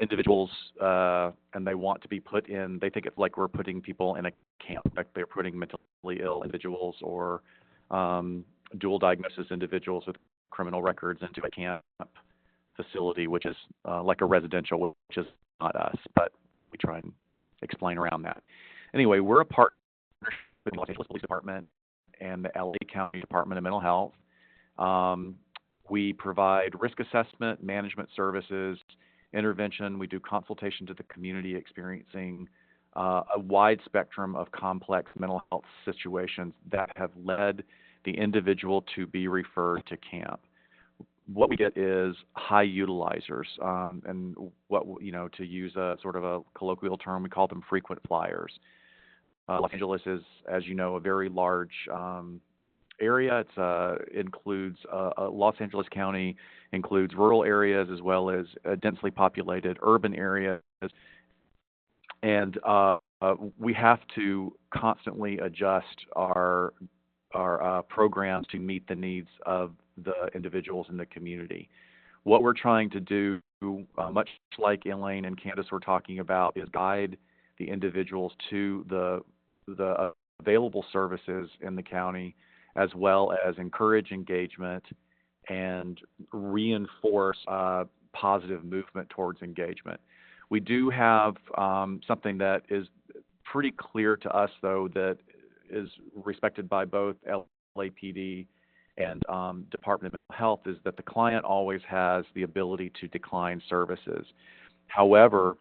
Individuals, and they want to be put in, they think it's like we're putting people in a camp, like they're putting mentally ill individuals or dual diagnosis individuals with criminal records into a camp facility, which is like a residential, which is not us, but we try and explain around that. Anyway, we're a partner with the Los Angeles Police Department and the LA County Department of Mental Health. We provide risk assessment, management services, intervention. We do consultation to the community experiencing a wide spectrum of complex mental health situations that have led the individual to be referred to CAMP. What we get is high utilizers, and what, to use a sort of a colloquial term, we call them frequent flyers. Los Angeles is, as you know, a very large area. It includes Los Angeles County includes rural areas as well as densely populated urban areas, and we have to constantly adjust our programs to meet the needs of the individuals in the community. What we're trying to do, much like Elaine and Candace were talking about, is guide the individuals to the available services in the county, as well as encourage engagement and reinforce positive movement towards engagement. We do have something that is pretty clear to us, though, that is respected by both LAPD and Department of Mental Health, is that the client always has the ability to decline services. However,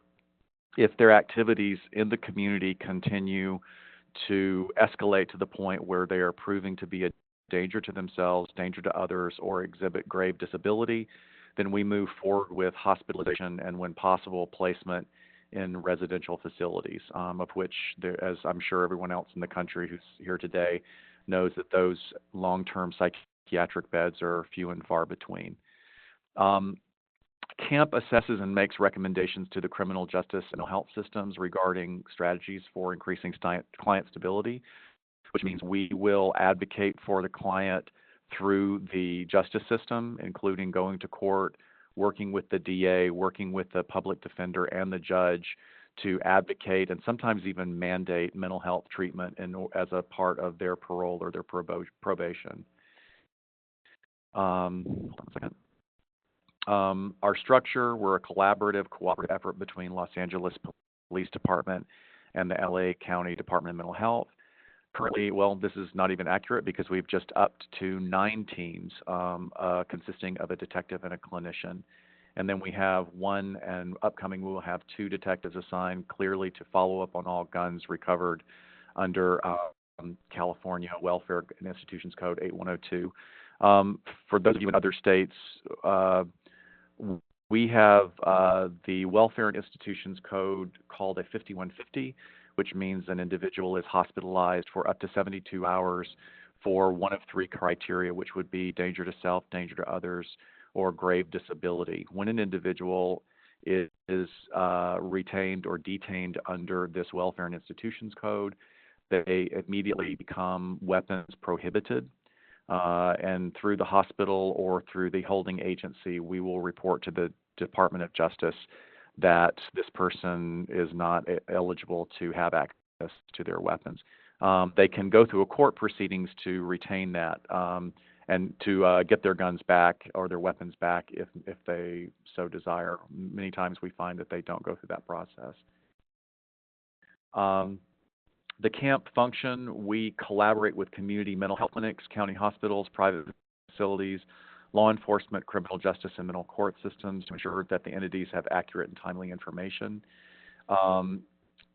if their activities in the community continue to escalate to the point where they are proving to be a danger to themselves, danger to others, or exhibit grave disability, then we move forward with hospitalization and, when possible, placement in residential facilities, of which, as I'm sure everyone else in the country who's here today knows, that those long-term psychiatric beds are few and far between. CAMP assesses and makes recommendations to the criminal justice and mental health systems regarding strategies for increasing client stability, which means we will advocate for the client through the justice system, including going to court, working with the DA, working with the public defender and the judge to advocate and sometimes even mandate mental health treatment as a part of their parole or their probation. Hold on a second. Our structure, we're a collaborative, cooperative effort between Los Angeles Police Department and the LA County Department of Mental Health. Currently, well, this is not even accurate because we've just upped to 9 teams consisting of a detective and a clinician. And then we have one, and upcoming we will have 2 detectives assigned clearly to follow up on all guns recovered under California Welfare and Institutions Code 8102. For those of you in other states, we have the Welfare and Institutions Code called a 5150, which means an individual is hospitalized for up to 72 hours for one of 3 criteria, which would be danger to self, danger to others, or grave disability. When an individual is retained or detained under this Welfare and Institutions Code, they immediately become weapons prohibited. And through the hospital or through the holding agency, we will report to the Department of Justice that this person is not eligible to have access to their weapons. They can go through a court proceedings to retain that and to get their guns back or their weapons back if they so desire. Many times we find that they don't go through that process. The camp function, we collaborate with community mental health clinics, county hospitals, private facilities, law enforcement, criminal justice, and mental court systems to ensure that the entities have accurate and timely information.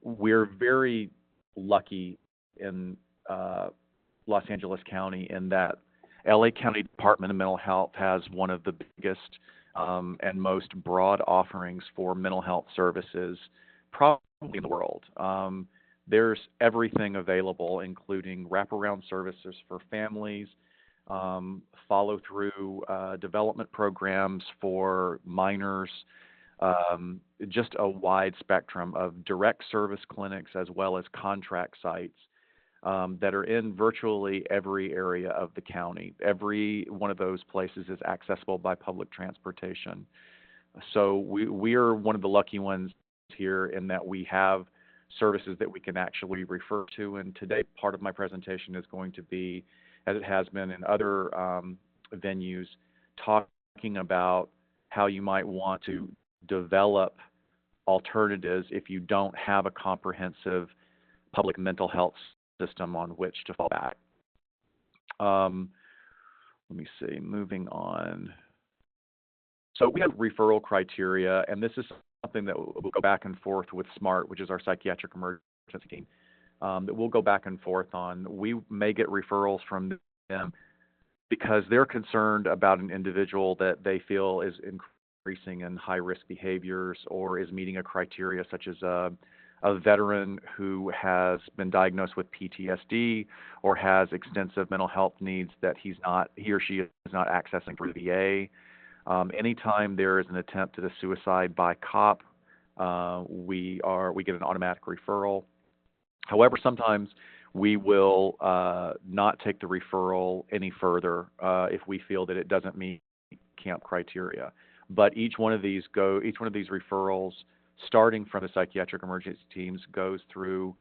We're very lucky in Los Angeles County in that LA County Department of Mental Health has one of the biggest and most broad offerings for mental health services probably in the world. There's everything available, including wraparound services for families, follow-through development programs for minors, just a wide spectrum of direct service clinics as well as contract sites that are in virtually every area of the county. Every one of those places is accessible by public transportation. So we are one of the lucky ones here in that we have services that we can actually refer to. And today, part of my presentation is going to be, as it has been in other venues, talking about how you might want to develop alternatives if you don't have a comprehensive public mental health system on which to fall back. Let me see, moving on. So we have referral criteria, and this is something that we'll go back and forth with SMART, which is our psychiatric emergency team, that we'll go back and forth on. We may get referrals from them because they're concerned about an individual that they feel is increasing in high-risk behaviors or is meeting a criteria such as a veteran who has been diagnosed with PTSD or has extensive mental health needs that he or she is not accessing through the VA. Anytime there is an attempt at a suicide by cop, we get an automatic referral. However, sometimes we will not take the referral any further if we feel that it doesn't meet camp criteria. But each one of these referrals, starting from the psychiatric emergency teams, goes through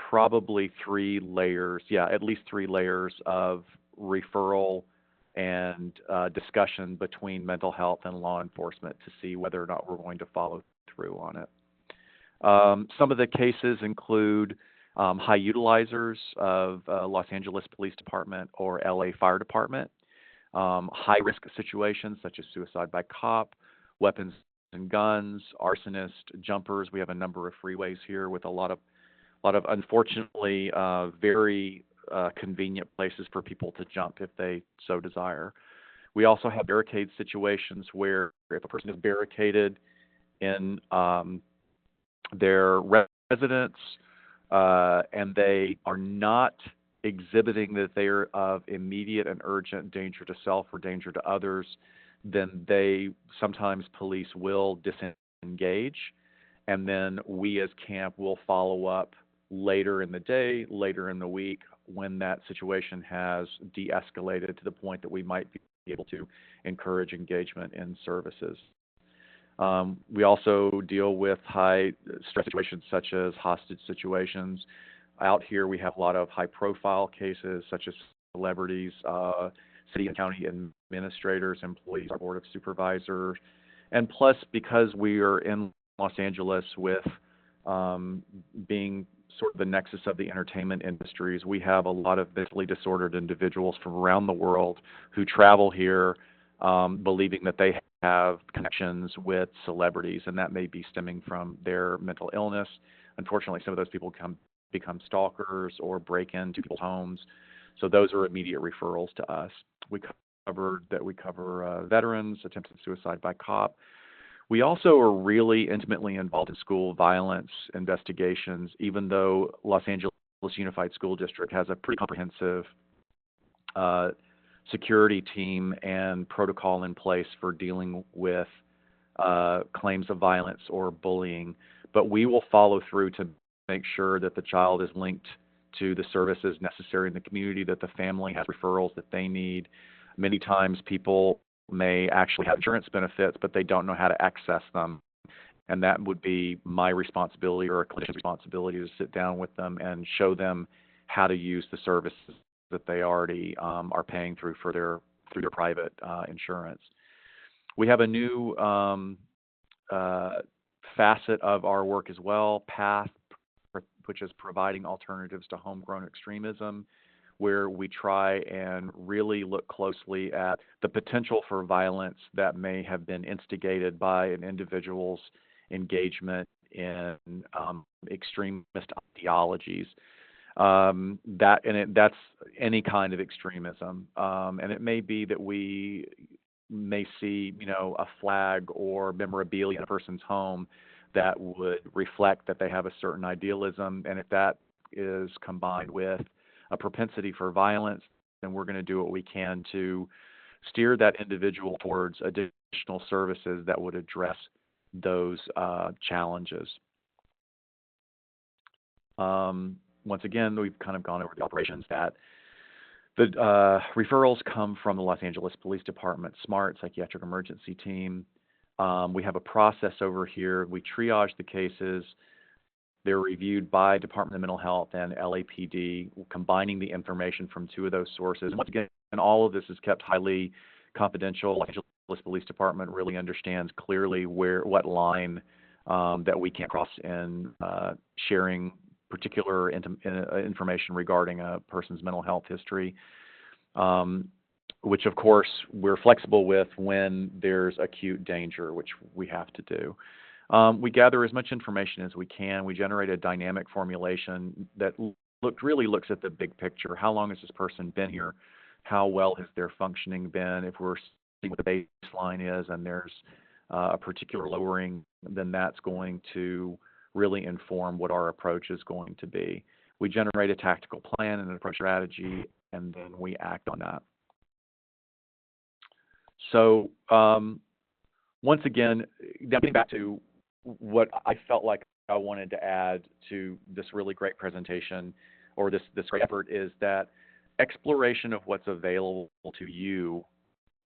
probably at least 3 layers of referral and discussion between mental health and law enforcement to see whether or not we're going to follow through on it. Some of the cases include high utilizers of Los Angeles Police Department or LA Fire Department, high-risk situations such as suicide by cop, weapons and guns, arsonist, jumpers. We have a number of freeways here with a lot of unfortunately very convenient places for people to jump if they so desire. We also have barricade situations where if a person is barricaded in their residence and they are not exhibiting that they are of immediate and urgent danger to self or danger to others, then sometimes police will disengage, and then we as camp will follow up later in the day, later in the week, when that situation has de-escalated to the point that we might be able to encourage engagement in services. We also deal with high stress situations such as hostage situations. Out here we have a lot of high profile cases such as celebrities, city and county administrators, employees, our board of supervisors, and plus because we are in Los Angeles with being sort of the nexus of the entertainment industries, we have a lot of mentally disordered individuals from around the world who travel here believing that they have connections with celebrities, and that may be stemming from their mental illness. Unfortunately, some of those people become stalkers or break into people's homes, so those are immediate referrals to us. We cover veterans, attempted suicide by cop. We also are really intimately involved in school violence investigations, even though Los Angeles Unified School District has a pretty comprehensive security team and protocol in place for dealing with claims of violence or bullying. But we will follow through to make sure that the child is linked to the services necessary in the community, that the family has referrals that they need. Many times people may actually have insurance benefits, but they don't know how to access them. and that would be my responsibility or a clinician's responsibility to sit down with them and show them how to use the services that they already are paying through their private insurance. We have a new facet of our work as well, PATH, which is providing alternatives to homegrown extremism, where we try and really look closely at the potential for violence that may have been instigated by an individual's engagement in extremist ideologies. That's any kind of extremism, and it may be that we may see, a flag or memorabilia in a person's home that would reflect that they have a certain idealism, and if that is combined with a propensity for violence, then we're going to do what we can to steer that individual towards additional services that would address those challenges. Once again, we've kind of gone over the operations that the referrals come from the Los Angeles Police Department SMART, Psychiatric Emergency Team. We have a process over here. We triage the cases. They're reviewed by Department of Mental Health and LAPD, combining the information from two of those sources. And once again, all of this is kept highly confidential. Los Angeles Police Department really understands clearly what line that we can't cross in sharing particular information regarding a person's mental health history, which of course we're flexible with when there's acute danger, which we have to do. We gather as much information as we can. We generate a dynamic formulation that really looks at the big picture. How long has this person been here? How well has their functioning been? If we're seeing what the baseline is and there's a particular lowering, then that's going to really inform what our approach is going to be. We generate a tactical plan and an approach strategy, and then we act on that. So once again, getting back to what I felt like I wanted to add to this really great presentation, or this great effort, is that exploration of what's available to you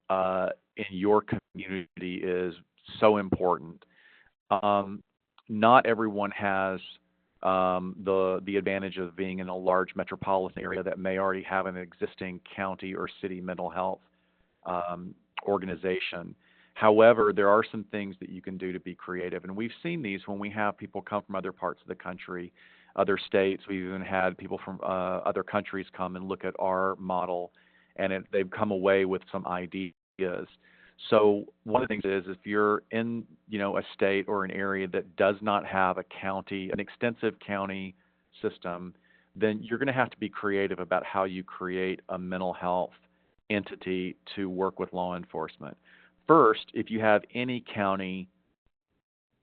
in your community is so important. Not everyone has the advantage of being in a large metropolitan area that may already have an existing county or city mental health organization. However, there are some things that you can do to be creative, and we've seen these when we have people come from other parts of the country, other states. We've even had people from other countries come and look at our model, and they've come away with some ideas. So one of the things is, if you're in, a state or an area that does not have a county, an extensive county system, then you're going to have to be creative about how you create a mental health entity to work with law enforcement. First, if you have any county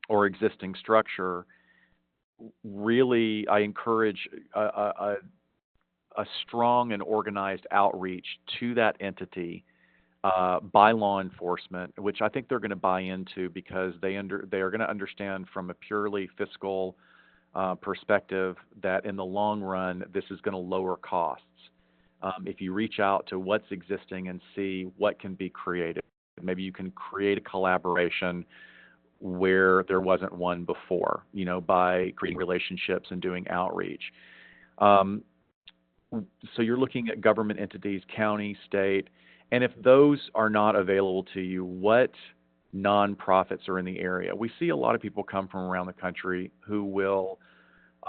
or existing structure, really I encourage a strong and organized outreach to that entity by law enforcement, which I think they're going to buy into, because they are going to understand from a purely fiscal perspective that in the long run this is going to lower costs. If you reach out to what's existing and see what can be created, maybe you can create a collaboration where there wasn't one before, by creating relationships and doing outreach. So you're looking at government entities, county, state, and if those are not available to you, what nonprofits are in the area? We see a lot of people come from around the country who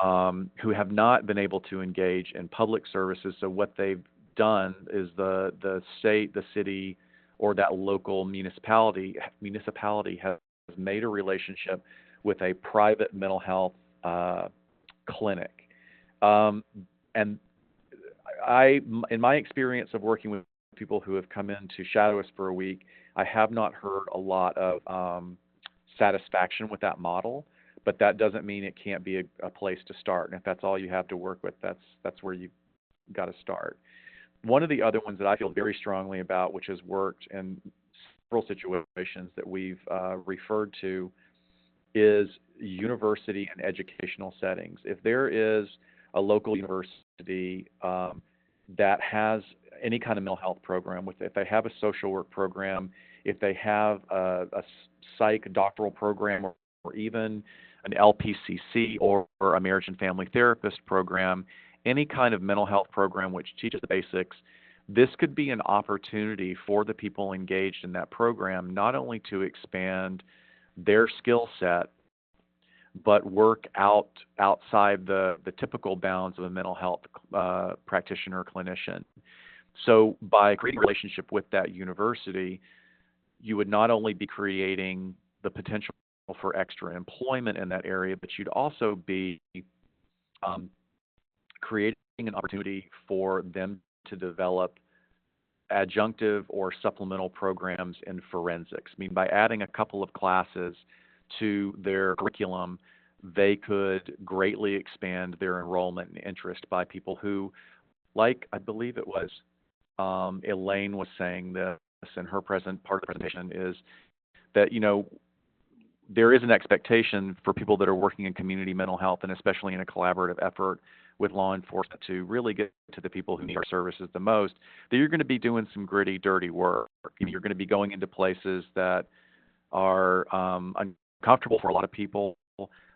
have not been able to engage in public services. So what they've done is the state, the city, or that local municipality has made a relationship with a private mental health clinic. And in my experience of working with people who have come in to shadow us for a week, I have not heard a lot of satisfaction with that model, but that doesn't mean it can't be a place to start. And if that's all you have to work with, that's where you've got to start. One of the other ones that I feel very strongly about, which has worked in several situations that we've referred to, is university and educational settings. If there is a local university that has any kind of mental health program, if they have a social work program, if they have a psych doctoral program or even an LPCC or a marriage and family therapist program, any kind of mental health program which teaches the basics, this could be an opportunity for the people engaged in that program not only to expand their skill set, but work outside the typical bounds of a mental health practitioner or clinician. So by creating a relationship with that university, you would not only be creating the potential for extra employment in that area, but you'd also be creating an opportunity for them to develop adjunctive or supplemental programs in forensics. I mean, by adding a couple of classes to their curriculum, they could greatly expand their enrollment and interest by people who, like I believe it was Elaine was saying this in her part of the presentation, is that, there is an expectation for people that are working in community mental health, and especially in a collaborative effort with law enforcement to really get to the people who need our services the most, that you're going to be doing some gritty, dirty work. You're going to be going into places that are uncomfortable for a lot of people,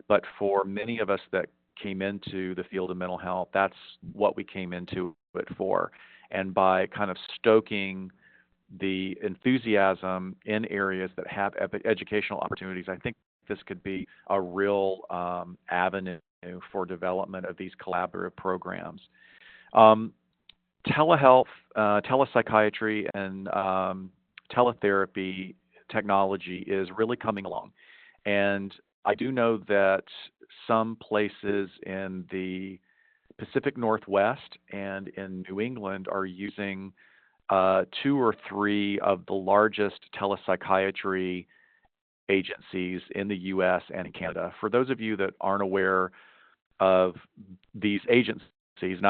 but for many of us that came into the field of mental health, that's what we came into it for. And by kind of stoking the enthusiasm in areas that have educational opportunities, I think this could be a real avenue for development of these collaborative programs. Telehealth, telepsychiatry, and teletherapy technology is really coming along. And I do know that some places in the Pacific Northwest and in New England are using 2 or 3 of the largest telepsychiatry agencies in the U.S. and in Canada. For those of you that aren't aware of these agencies, and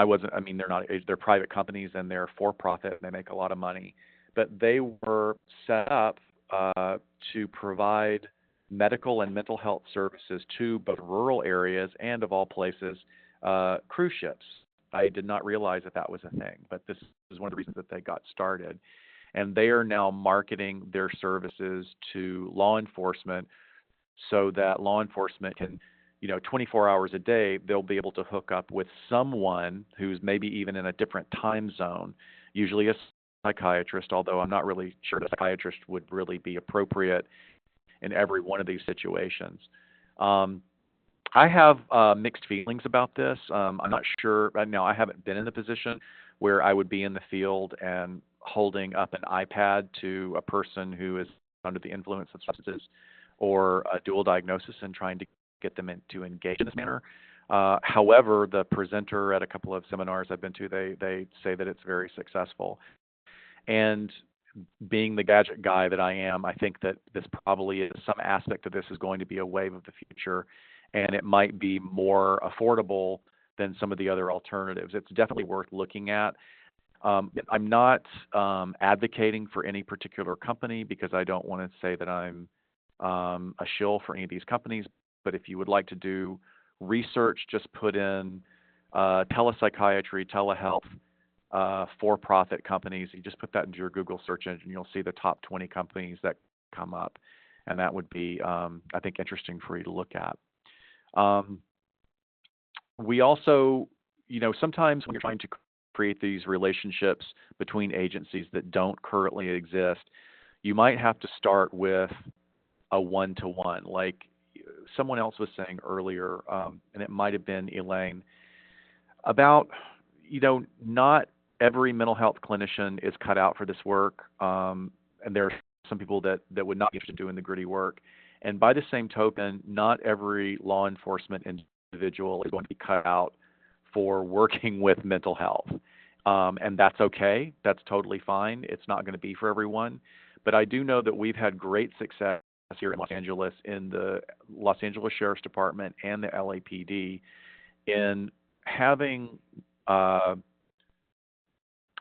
they're private companies and they're for profit and they make a lot of money, but they were set up to provide medical and mental health services to both rural areas and, of all places, cruise ships. I did not realize that was a thing, but this is one of the reasons that they got started. And they are now marketing their services to law enforcement so that law enforcement can, 24 hours a day, they'll be able to hook up with someone who's maybe even in a different time zone, usually a psychiatrist, although I'm not really sure that a psychiatrist would really be appropriate in every one of these situations. I have mixed feelings about this. I'm not sure. Right now, I haven't been in the position where I would be in the field and holding up an iPad to a person who is under the influence of substances or a dual diagnosis and trying to get them to engage in this manner. However, the presenter at a couple of seminars I've been to, they say that it's very successful. And being the gadget guy that I am, I think that this probably is some aspect of this is going to be a wave of the future, and it might be more affordable than some of the other alternatives. It's definitely worth looking at. I'm not advocating for any particular company because I don't want to say that I'm a shill for any of these companies, but if you would like to do research, just put in telepsychiatry, telehealth, for-profit companies. You just put that into your Google search engine, you'll see the top 20 companies that come up, and that would be, I think, interesting for you to look at. We also, sometimes when you're trying to create these relationships between agencies that don't currently exist, you might have to start with a one-to-one. Like someone else was saying earlier, and it might have been Elaine, about, not every mental health clinician is cut out for this work, and there are some people that would not be interested in doing the gritty work. And by the same token, not every law enforcement individual is going to be cut out for working with mental health. And that's okay. That's totally fine. It's not going to be for everyone. But I do know that we've had great success here in Los Angeles, in the Los Angeles Sheriff's Department and the LAPD, in having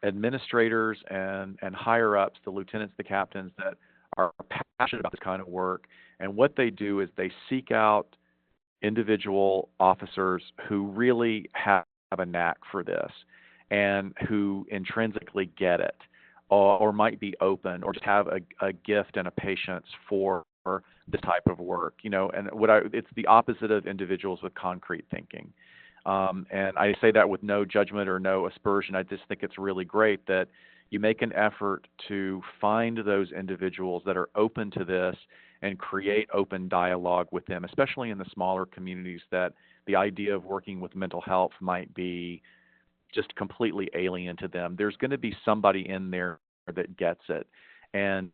administrators and higher ups, the lieutenants, the captains, that are passionate about this kind of work. And what they do is they seek out individual officers who really have a knack for this and who intrinsically get it, or might be open, or just have a gift and a patience for this type of work, and it's the opposite of individuals with concrete thinking. And I say that with no judgment or no aspersion. I just think it's really great that you make an effort to find those individuals that are open to this and create open dialogue with them, especially in the smaller communities that the idea of working with mental health might be just completely alien to them. There's going to be somebody in there that gets it. And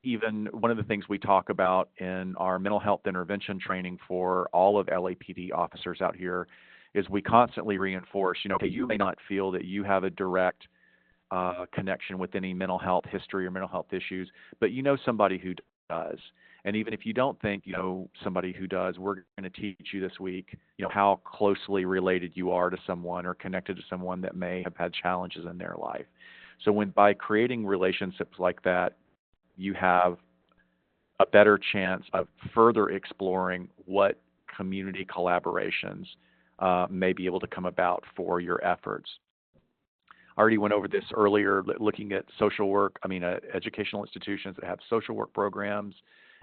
even one of the things we talk about in our mental health intervention training for all of LAPD officers out here is we constantly reinforce, okay, you may not feel that you have a direct connection with any mental health history or mental health issues, but you know somebody who does. And even if you don't think you know somebody who does, we're going to teach you this week, how closely related you are to someone or connected to someone that may have had challenges in their life. So by creating relationships like that, you have a better chance of further exploring what community collaborations may be able to come about for your efforts. I already went over this earlier, looking at educational institutions that have social work programs,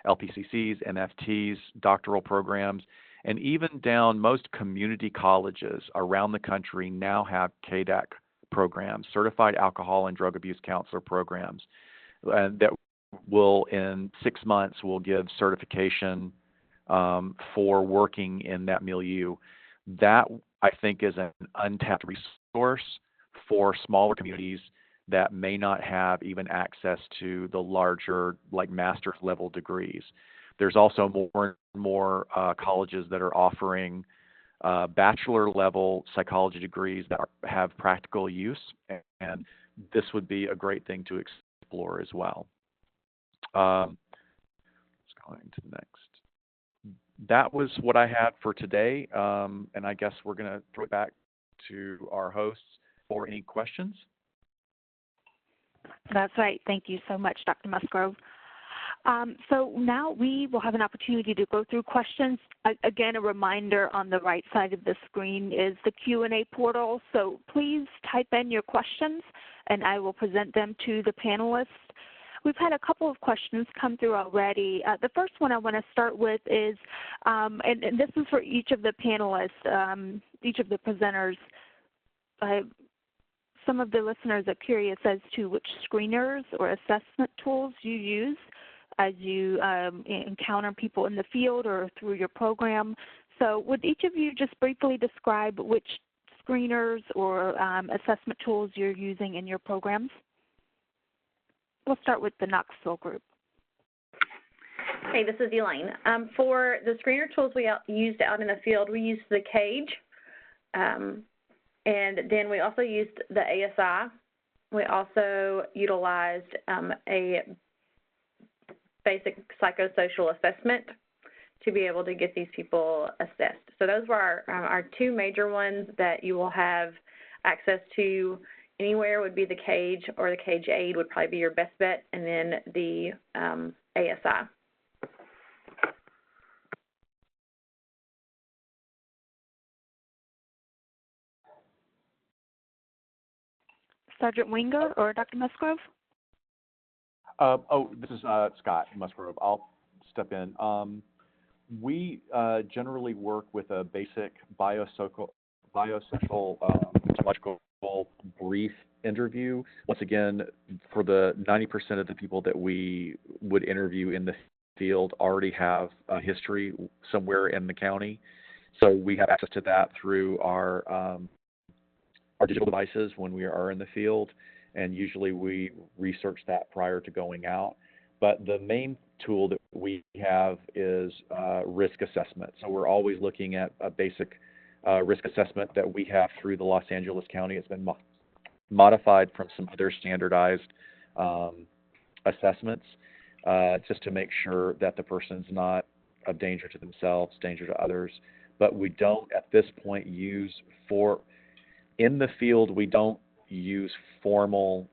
LPCCs, MFTs, doctoral programs, and even down most community colleges around the country now have KDAC programs, Certified Alcohol and Drug Abuse Counselor programs, and that will, in 6 months, will give certification for working in that milieu. That, I think, is an untapped resource for smaller communities that may not have even access to the larger, like master's level degrees. There's also more and more colleges that are offering bachelor level psychology degrees that have practical use, and this would be a great thing to explore as well. Let's go into the next. That was what I had for today, and I guess we're going to throw it back to our hosts for any questions. That's right. Thank you so much, Dr. Musgrove. So now we will have an opportunity to go through questions. Again, a reminder, on the right side of the screen is the Q&A portal. So please type in your questions, and I will present them to the panelists. We've had a couple of questions come through already. The first one I want to start with is, and this is for each of the panelists, each of the presenters. Some of the listeners are curious as to which screeners or assessment tools you use as you encounter people in the field or through your program. So would each of you just briefly describe which screeners or assessment tools you're using in your programs? We'll start with the Knoxville group. Hey, this is Elaine. For the screener tools we used out in the field, we used the CAGE, and then we also used the ASI. We also utilized a basic psychosocial assessment to be able to get these people assessed. So those were our two major ones that you will have access to anywhere. Would be the CAGE, or the CAGE aid would probably be your best bet, and then the ASI. Sergeant Winger or Dr. Musgrove? This is Scott Musgrove. I'll step in. We generally work with a basic biosocial psychological brief interview. Once again, for the 90% of the people that we would interview in the field already have a history somewhere in the county. So we have access to that through our digital devices when we are in the field, and usually we research that prior to going out. But the main tool that we have is risk assessment. So we're always looking at a basic risk assessment that we have through the Los Angeles County. It's been modified from some other standardized assessments just to make sure that the person's not a danger to themselves, danger to others. But we don't at this point use in the field, we don't use formal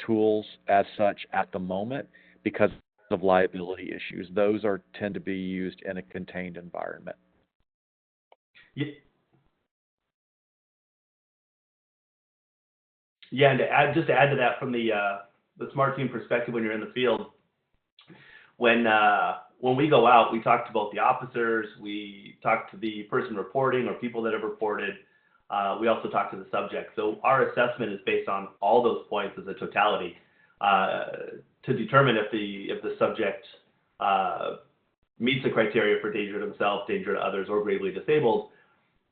tools as such at the moment because of liability issues. Those tend to be used in a contained environment. Yeah, and to add to that from the Smart Team perspective, when you're in the field, when we go out, we talk to both the officers, we talk to the person reporting or people that have reported. We also talk to the subject. So our assessment is based on all those points as a totality to determine if the subject meets the criteria for danger to himself, danger to others, or gravely disabled,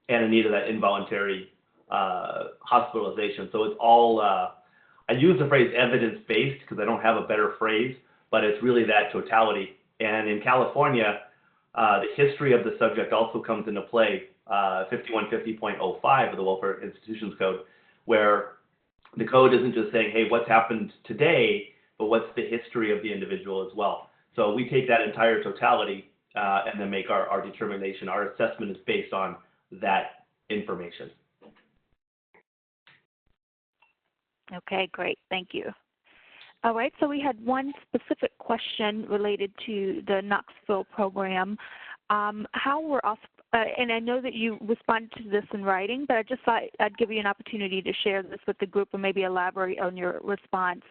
and in need of that involuntary hospitalization. So it's all, I use the phrase evidence-based because I don't have a better phrase, but it's really that totality. And in California, the history of the subject also comes into play, 5150.05 of the Welfare Institutions Code, where the code isn't just saying, hey, what's happened today, but what's the history of the individual as well. So we take that entire totality and then make our determination. Our assessment is based on that information. Okay, great. Thank you. All right, so we had one specific question related to the Knoxville program. How were and I know that you responded to this in writing, but I just thought I'd give you an opportunity to share this with the group or maybe elaborate on your response.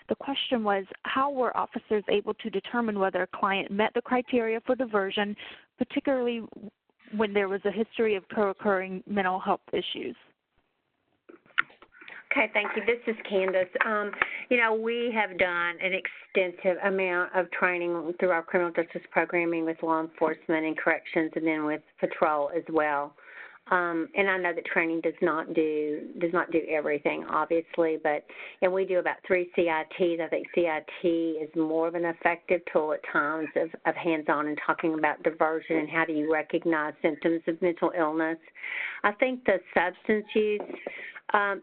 The question was, how were officers able to determine whether a client met the criteria for diversion, particularly when there was a history of co-occurring mental health issues? Okay, thank you. This is Candace. You know, we have done an extensive amount of training through our criminal justice programming with law enforcement and corrections, and then with patrol as well. And I know that training does not do everything, obviously, and we do about 3 CITs. I think CIT is more of an effective tool at times of hands-on and talking about diversion and how do you recognize symptoms of mental illness. I think the substance use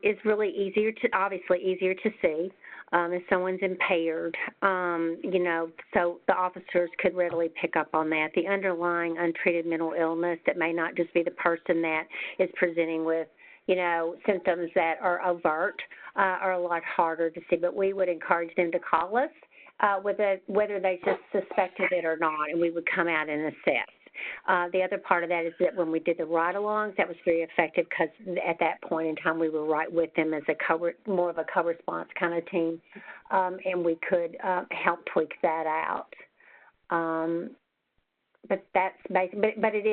is really obviously easier to see if someone's impaired, you know, so the officers could readily pick up on that. The underlying untreated mental illness that may not just be the person that is presenting with, you know, symptoms that are overt are a lot harder to see, but we would encourage them to call us whether they just suspected it or not, and we would come out and assess. The other part of that is that when we did the ride-alongs, that was very effective because at that point in time we were right with them as more of a co-response kind of team, and we could help tweak that out. But that's basic. But it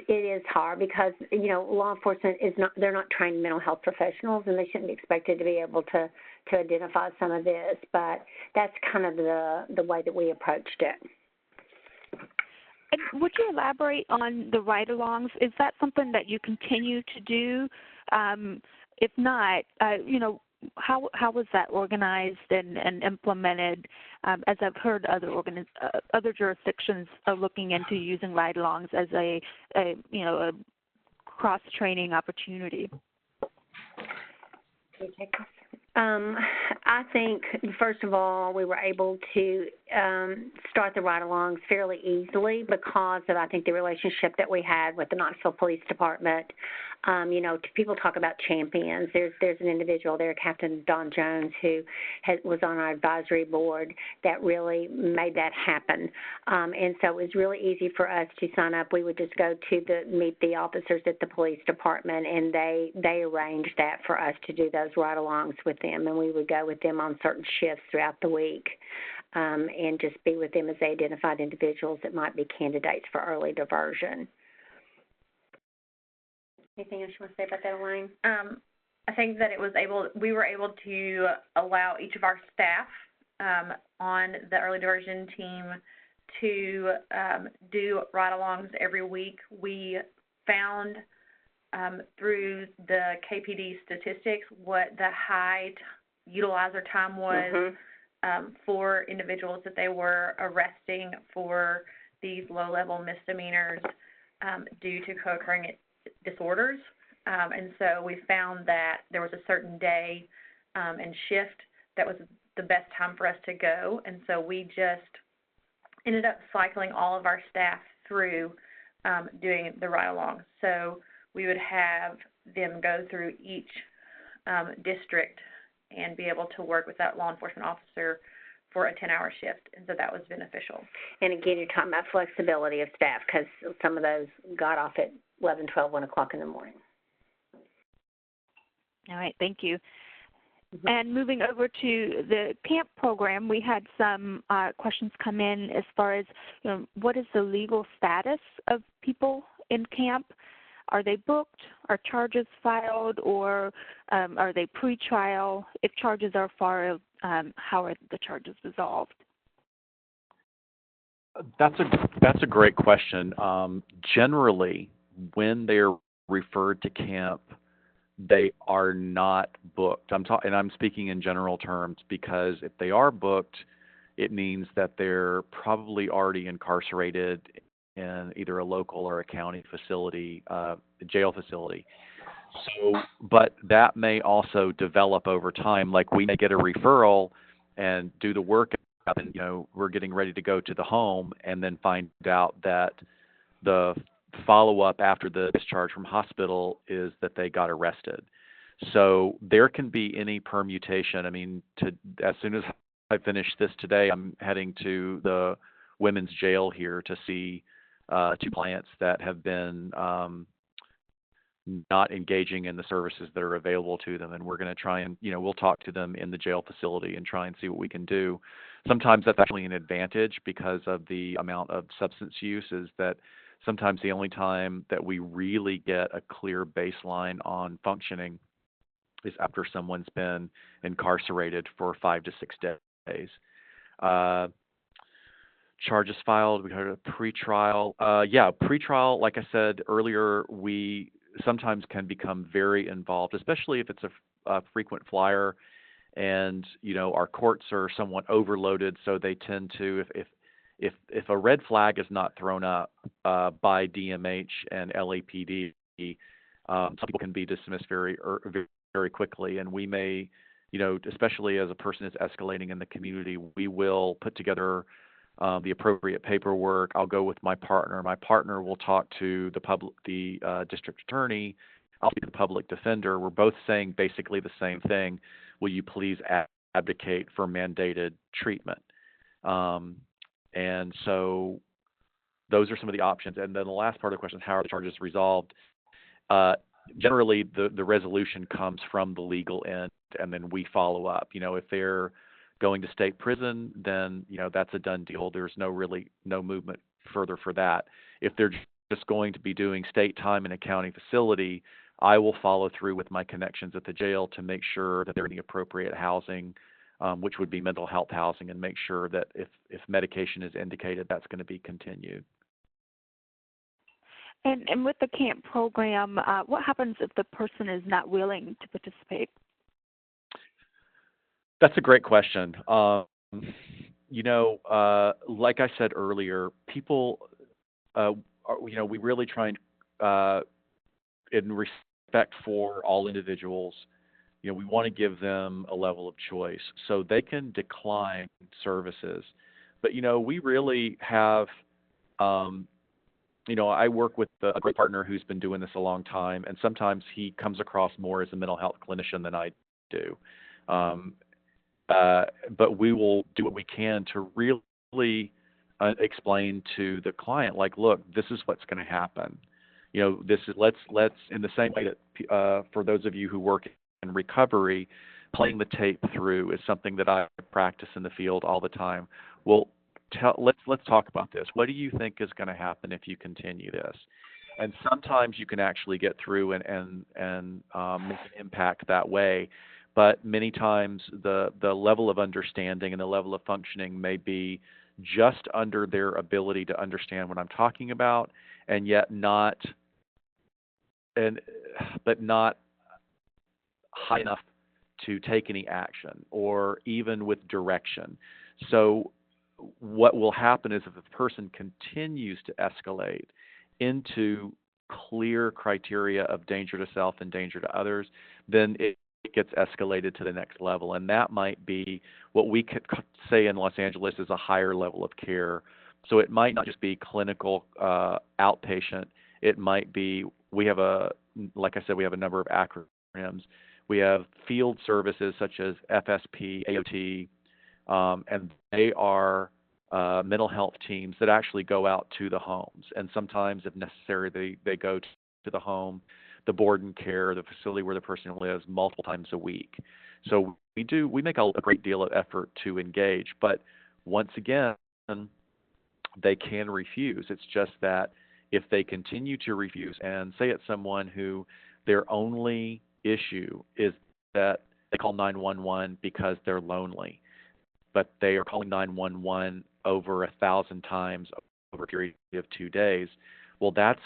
is hard because, you know, law enforcement they're not trained mental health professionals, and they shouldn't be expected to be able to identify some of this. But that's kind of the way that we approached it. And would you elaborate on the ride-alongs? Is that something that you continue to do? If not, you know, how was that organized and implemented? As I've heard other jurisdictions are looking into using ride-alongs as a cross-training opportunity. Can you take this? I think, first of all, we were able to start the ride-alongs fairly easily because of, I think, the relationship that we had with the Knoxville Police Department. You know, people talk about champions. There's an individual there, Captain Don Jones, who was on our advisory board that really made that happen. And so it was really easy for us to sign up. We would just go to meet the officers at the police department, and they arranged that for us to do those ride-alongs with them, and we would go with them on certain shifts throughout the week and just be with them as they identified individuals that might be candidates for early diversion. Anything else you want to say about that, Elaine? I think that we were able to allow each of our staff on the early diversion team to do ride-alongs every week. We found through the KPD statistics what the high utilizer time was for individuals that they were arresting for these low-level misdemeanors due to co-occurring disorders. And so we found that there was a certain day and shift that was the best time for us to go. And so we just ended up cycling all of our staff through doing the ride-along. So we would have them go through each district and be able to work with that law enforcement officer for a 10-hour shift, and so that was beneficial. And again, you're talking about flexibility of staff because some of those got off at 11, 12, 1 o'clock in the morning. All right, thank you. And moving over to the camp program, we had some questions come in as far as, what is the legal status of people in camp? Are they booked? Are charges filed? Or are they pre-trial? If charges are filed, how are the charges resolved? That's a great question. Generally, when they're referred to camp, they are not booked. And I'm speaking in general terms, because if they are booked, it means that they're probably already incarcerated in either a local or a county facility, jail facility. So, but that may also develop over time. Like, we may get a referral and do the work, and we're getting ready to go to the home, and then find out that the follow-up after the discharge from hospital is that they got arrested. So there can be any permutation. I mean, as soon as I finish this today, I'm heading to the women's jail here to see 2 clients that have been not engaging in the services that are available to them, and we're going to try and, we'll talk to them in the jail facility and try and see what we can do. Sometimes that's actually an advantage because of the amount of substance use, is that sometimes the only time that we really get a clear baseline on functioning is after someone's been incarcerated for 5 to 6 days. Charges filed, we heard a pretrial. Pretrial, like I said earlier, we sometimes can become very involved, especially if it's a frequent flyer, and our courts are somewhat overloaded, so they tend to, if a red flag is not thrown up by DMH and LAPD, some people can be dismissed very quickly, and we may, especially as a person is escalating in the community, we will put together the appropriate paperwork. I'll go with my partner. My partner will talk to the district attorney. I'll be the public defender. We're both saying basically the same thing. Will you please advocate for mandated treatment? And so those are some of the options. And then the last part of the question is, how are the charges resolved? Generally, the resolution comes from the legal end, and then we follow up. If they're going to state prison, then that's a done deal. There's no movement further for that. If they're just going to be doing state time in a county facility, I will follow through with my connections at the jail to make sure that they're in the appropriate housing, which would be mental health housing, and make sure that if medication is indicated, that's going to be continued. And with the camp program, what happens if the person is not willing to participate? That's a great question. Like I said earlier, people, we really try and, in respect for all individuals, we want to give them a level of choice so they can decline services. But, we really have, I work with a great partner who's been doing this a long time, and sometimes he comes across more as a mental health clinician than I do. But we will do what we can to really explain to the client, like, look, this is what's going to happen. This is let's in the same way that for those of you who work in recovery, playing the tape through is something that I practice in the field all the time. Well, let's talk about this. What do you think is going to happen if you continue this? And sometimes you can actually get through and make an impact that way. But many times the level of understanding and the level of functioning may be just under their ability to understand what I'm talking about, and yet not high enough to take any action or even with direction. So what will happen is, if the person continues to escalate into clear criteria of danger to self and danger to others, then it gets escalated to the next level. And that might be what we could say in Los Angeles is a higher level of care. So it might not just be clinical outpatient. It might be, like I said, we have a number of acronyms. We have field services such as FSP, AOT, and they are mental health teams that actually go out to the homes. And sometimes, if necessary, they go to the home. the board and care, the facility where the person lives, multiple times a week. So we make a great deal of effort to engage, but once again, they can refuse. It's just that if they continue to refuse, and say it's someone who their only issue is that they call 911 because they're lonely, but they are calling 911 over 1,000 times over a period of 2 days, well, that's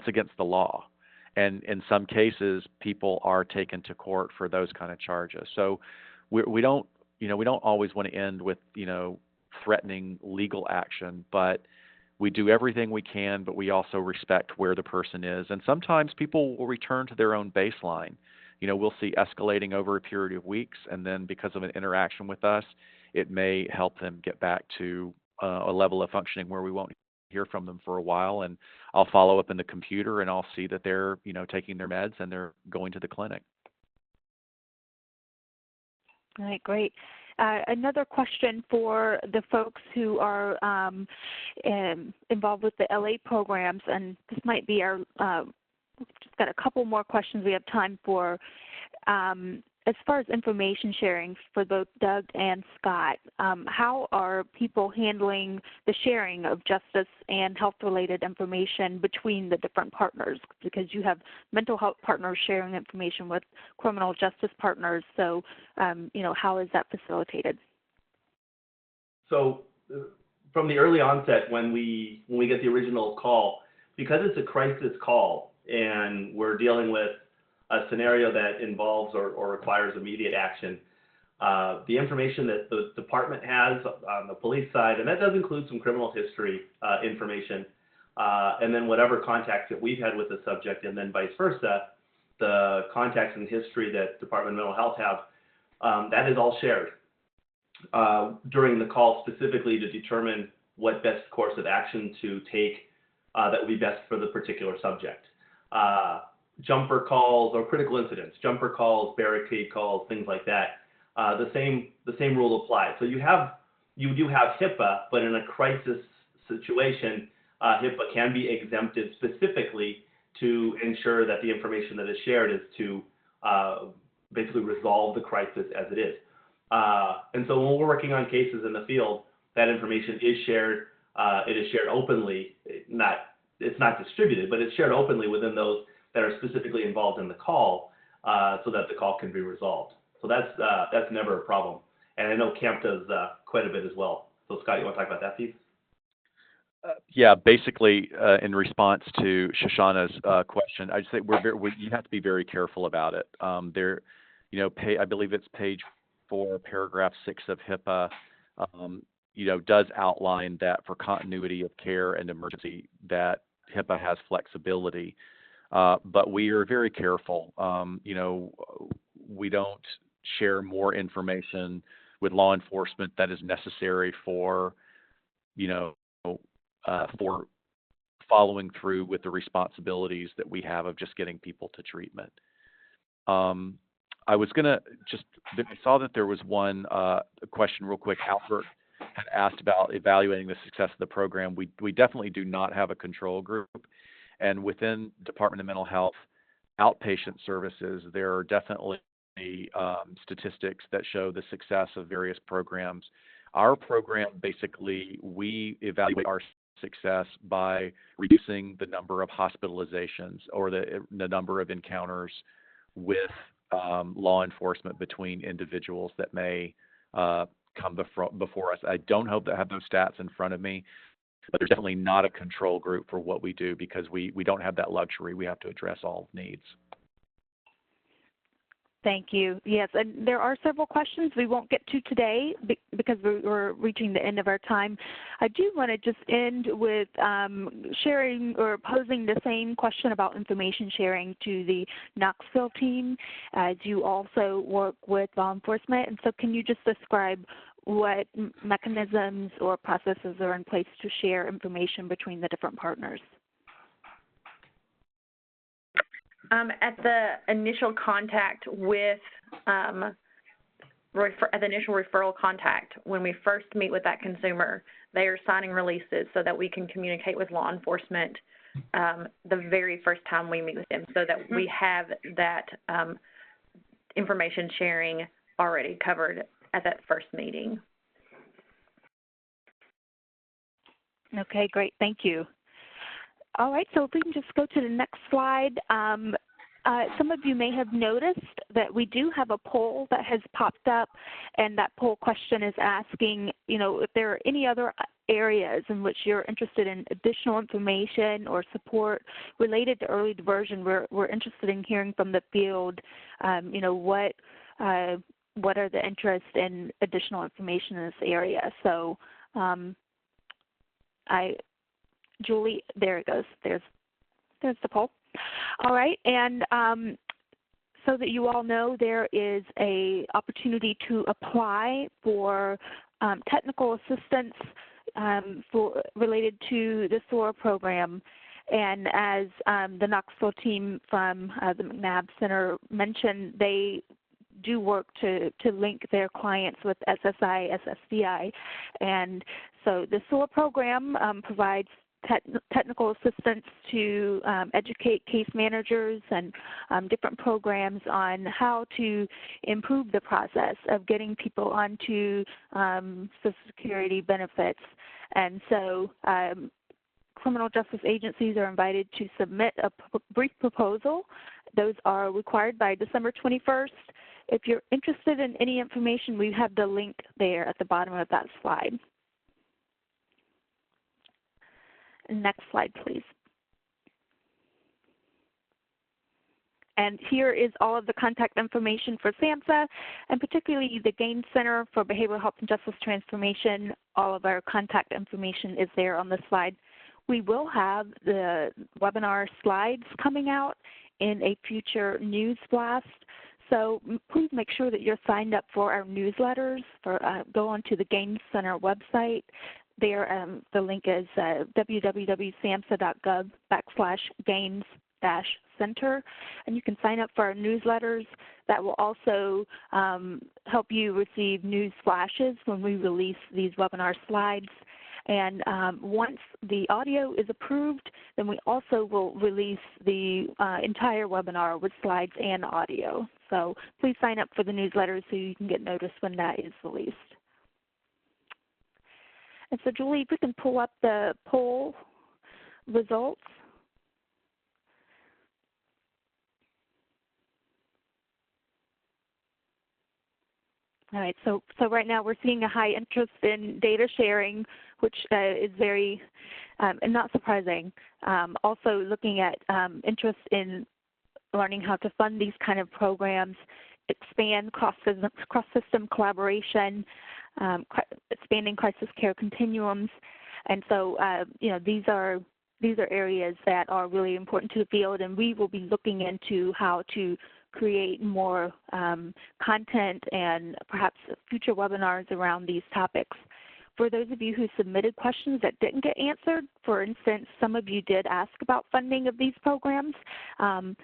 against the law. And in some cases, people are taken to court for those kind of charges. So we don't always want to end with, threatening legal action, but we do everything we can, but we also respect where the person is. And sometimes people will return to their own baseline. We'll see escalating over a period of weeks, and then because of an interaction with us, it may help them get back to a level of functioning where we won't hear from them for a while, and I'll follow up in the computer and I'll see that they're, taking their meds and they're going to the clinic. All right, great. Another question for the folks who are involved with the LA programs, and this might be our, we've just got a couple more questions we have time for. As far as information sharing for both Doug and Scott, how are people handling the sharing of justice and health-related information between the different partners? Because you have mental health partners sharing information with criminal justice partners, so how is that facilitated? So from the early onset, when we get the original call, because it's a crisis call and we're dealing with a scenario that involves or requires immediate action, the information that the department has on the police side, and that does include some criminal history information, and then whatever contacts that we've had with the subject, and then vice versa, the contacts and history that Department of Mental Health have, that is all shared during the call, specifically to determine what best course of action to take that would be best for the particular subject. Jumper calls or critical incidents, jumper calls, barricade calls, things like that. The same rule applies. So you do have HIPAA, but in a crisis situation, HIPAA can be exempted specifically to ensure that the information that is shared is to basically resolve the crisis as it is. And so when we're working on cases in the field, that information is shared. It is shared openly. It's not distributed, but it's shared openly within those that are specifically involved in the call, so that the call can be resolved. So that's never a problem. And I know CAMP does quite a bit as well. So Scott, you want to talk about that piece? Yeah, basically, in response to Shoshana's question, I'd say you have to be very careful about it. I believe it's page 4, paragraph 6 of HIPAA, does outline that for continuity of care and emergency, that HIPAA has flexibility. But we are very careful. We don't share more information with law enforcement that is necessary for following through with the responsibilities that we have of just getting people to treatment. I saw that there was one question real quick. Albert had asked about evaluating the success of the program. We definitely do not have a control group. And within Department of Mental Health outpatient services, there are definitely statistics that show the success of various programs. Our program, basically, we evaluate our success by reducing the number of hospitalizations or the number of encounters with law enforcement between individuals that may come before us. I don't hope to have those stats in front of me, but there's definitely not a control group for what we do because we don't have that luxury. We have to address all needs. Thank you. Yes, and there are several questions we won't get to today because we're reaching the end of our time. I do want to just end with sharing or posing the same question about information sharing to the Knoxville team, as you also work with law enforcement. And so can you just describe what mechanisms or processes are in place to share information between the different partners? At the initial contact with, at the initial referral contact, when we first meet with that consumer, they are signing releases so that we can communicate with law enforcement the very first time we meet with them, so that we have that information sharing already covered at that first meeting. Okay, great. Thank you. All right, so if we can just go to the next slide. Some of you may have noticed that we do have a poll that has popped up, and that poll question is asking, if there are any other areas in which you're interested in additional information or support related to early diversion. We're interested in hearing from the field, what are the interests in additional information in this area. So, Julie, there it goes. There's the poll. All right, and so that you all know, there is a opportunity to apply for technical assistance related to the SOAR program. And as the Knoxville team from the McNabb Center mentioned, they do work to link their clients with SSI, SSDI. And so the SOAR program provides technical assistance to educate case managers and different programs on how to improve the process of getting people onto Social Security benefits. And so criminal justice agencies are invited to submit a brief proposal. Those are required by December 21st. If you're interested in any information, we have the link there at the bottom of that slide. Next slide, please. And here is all of the contact information for SAMHSA, and particularly the Gaines Center for Behavioral Health and Justice Transformation. All of our contact information is there on this slide. We will have the webinar slides coming out in a future news blast. So please make sure that you're signed up for our newsletters. Go onto the Gaines Center website. There, the link is www.samhsa.gov/gaines-center, and you can sign up for our newsletters. That will also help you receive news flashes when we release these webinar slides. And once the audio is approved, then we also will release the entire webinar with slides and audio. So please sign up for the newsletter so you can get notice when that is released. And so, Julie, if we can pull up the poll results. All right, so right now we're seeing a high interest in data sharing, which is very, and not surprising. Also looking at interest in learning how to fund these kind of programs, expand cross-system collaboration, expanding crisis care continuums, and so these are areas that are really important to the field, and we will be looking into how to create more content and perhaps future webinars around these topics. For those of you who submitted questions that didn't get answered, for instance, some of you did ask about funding of these programs and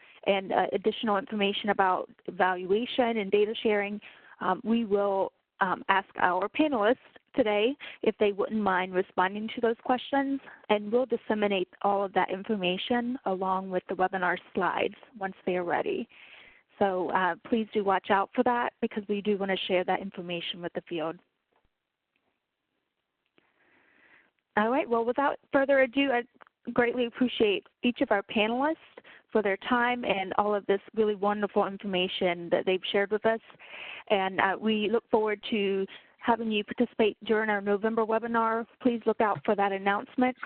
additional information about evaluation and data sharing, we will ask our panelists today if they wouldn't mind responding to those questions, and we'll disseminate all of that information along with the webinar slides once they are ready. So please do watch out for that, because we do want to share that information with the field. All right, well, without further ado, I greatly appreciate each of our panelists for their time and all of this really wonderful information that they've shared with us. And we look forward to having you participate during our November webinar. Please look out for that announcement.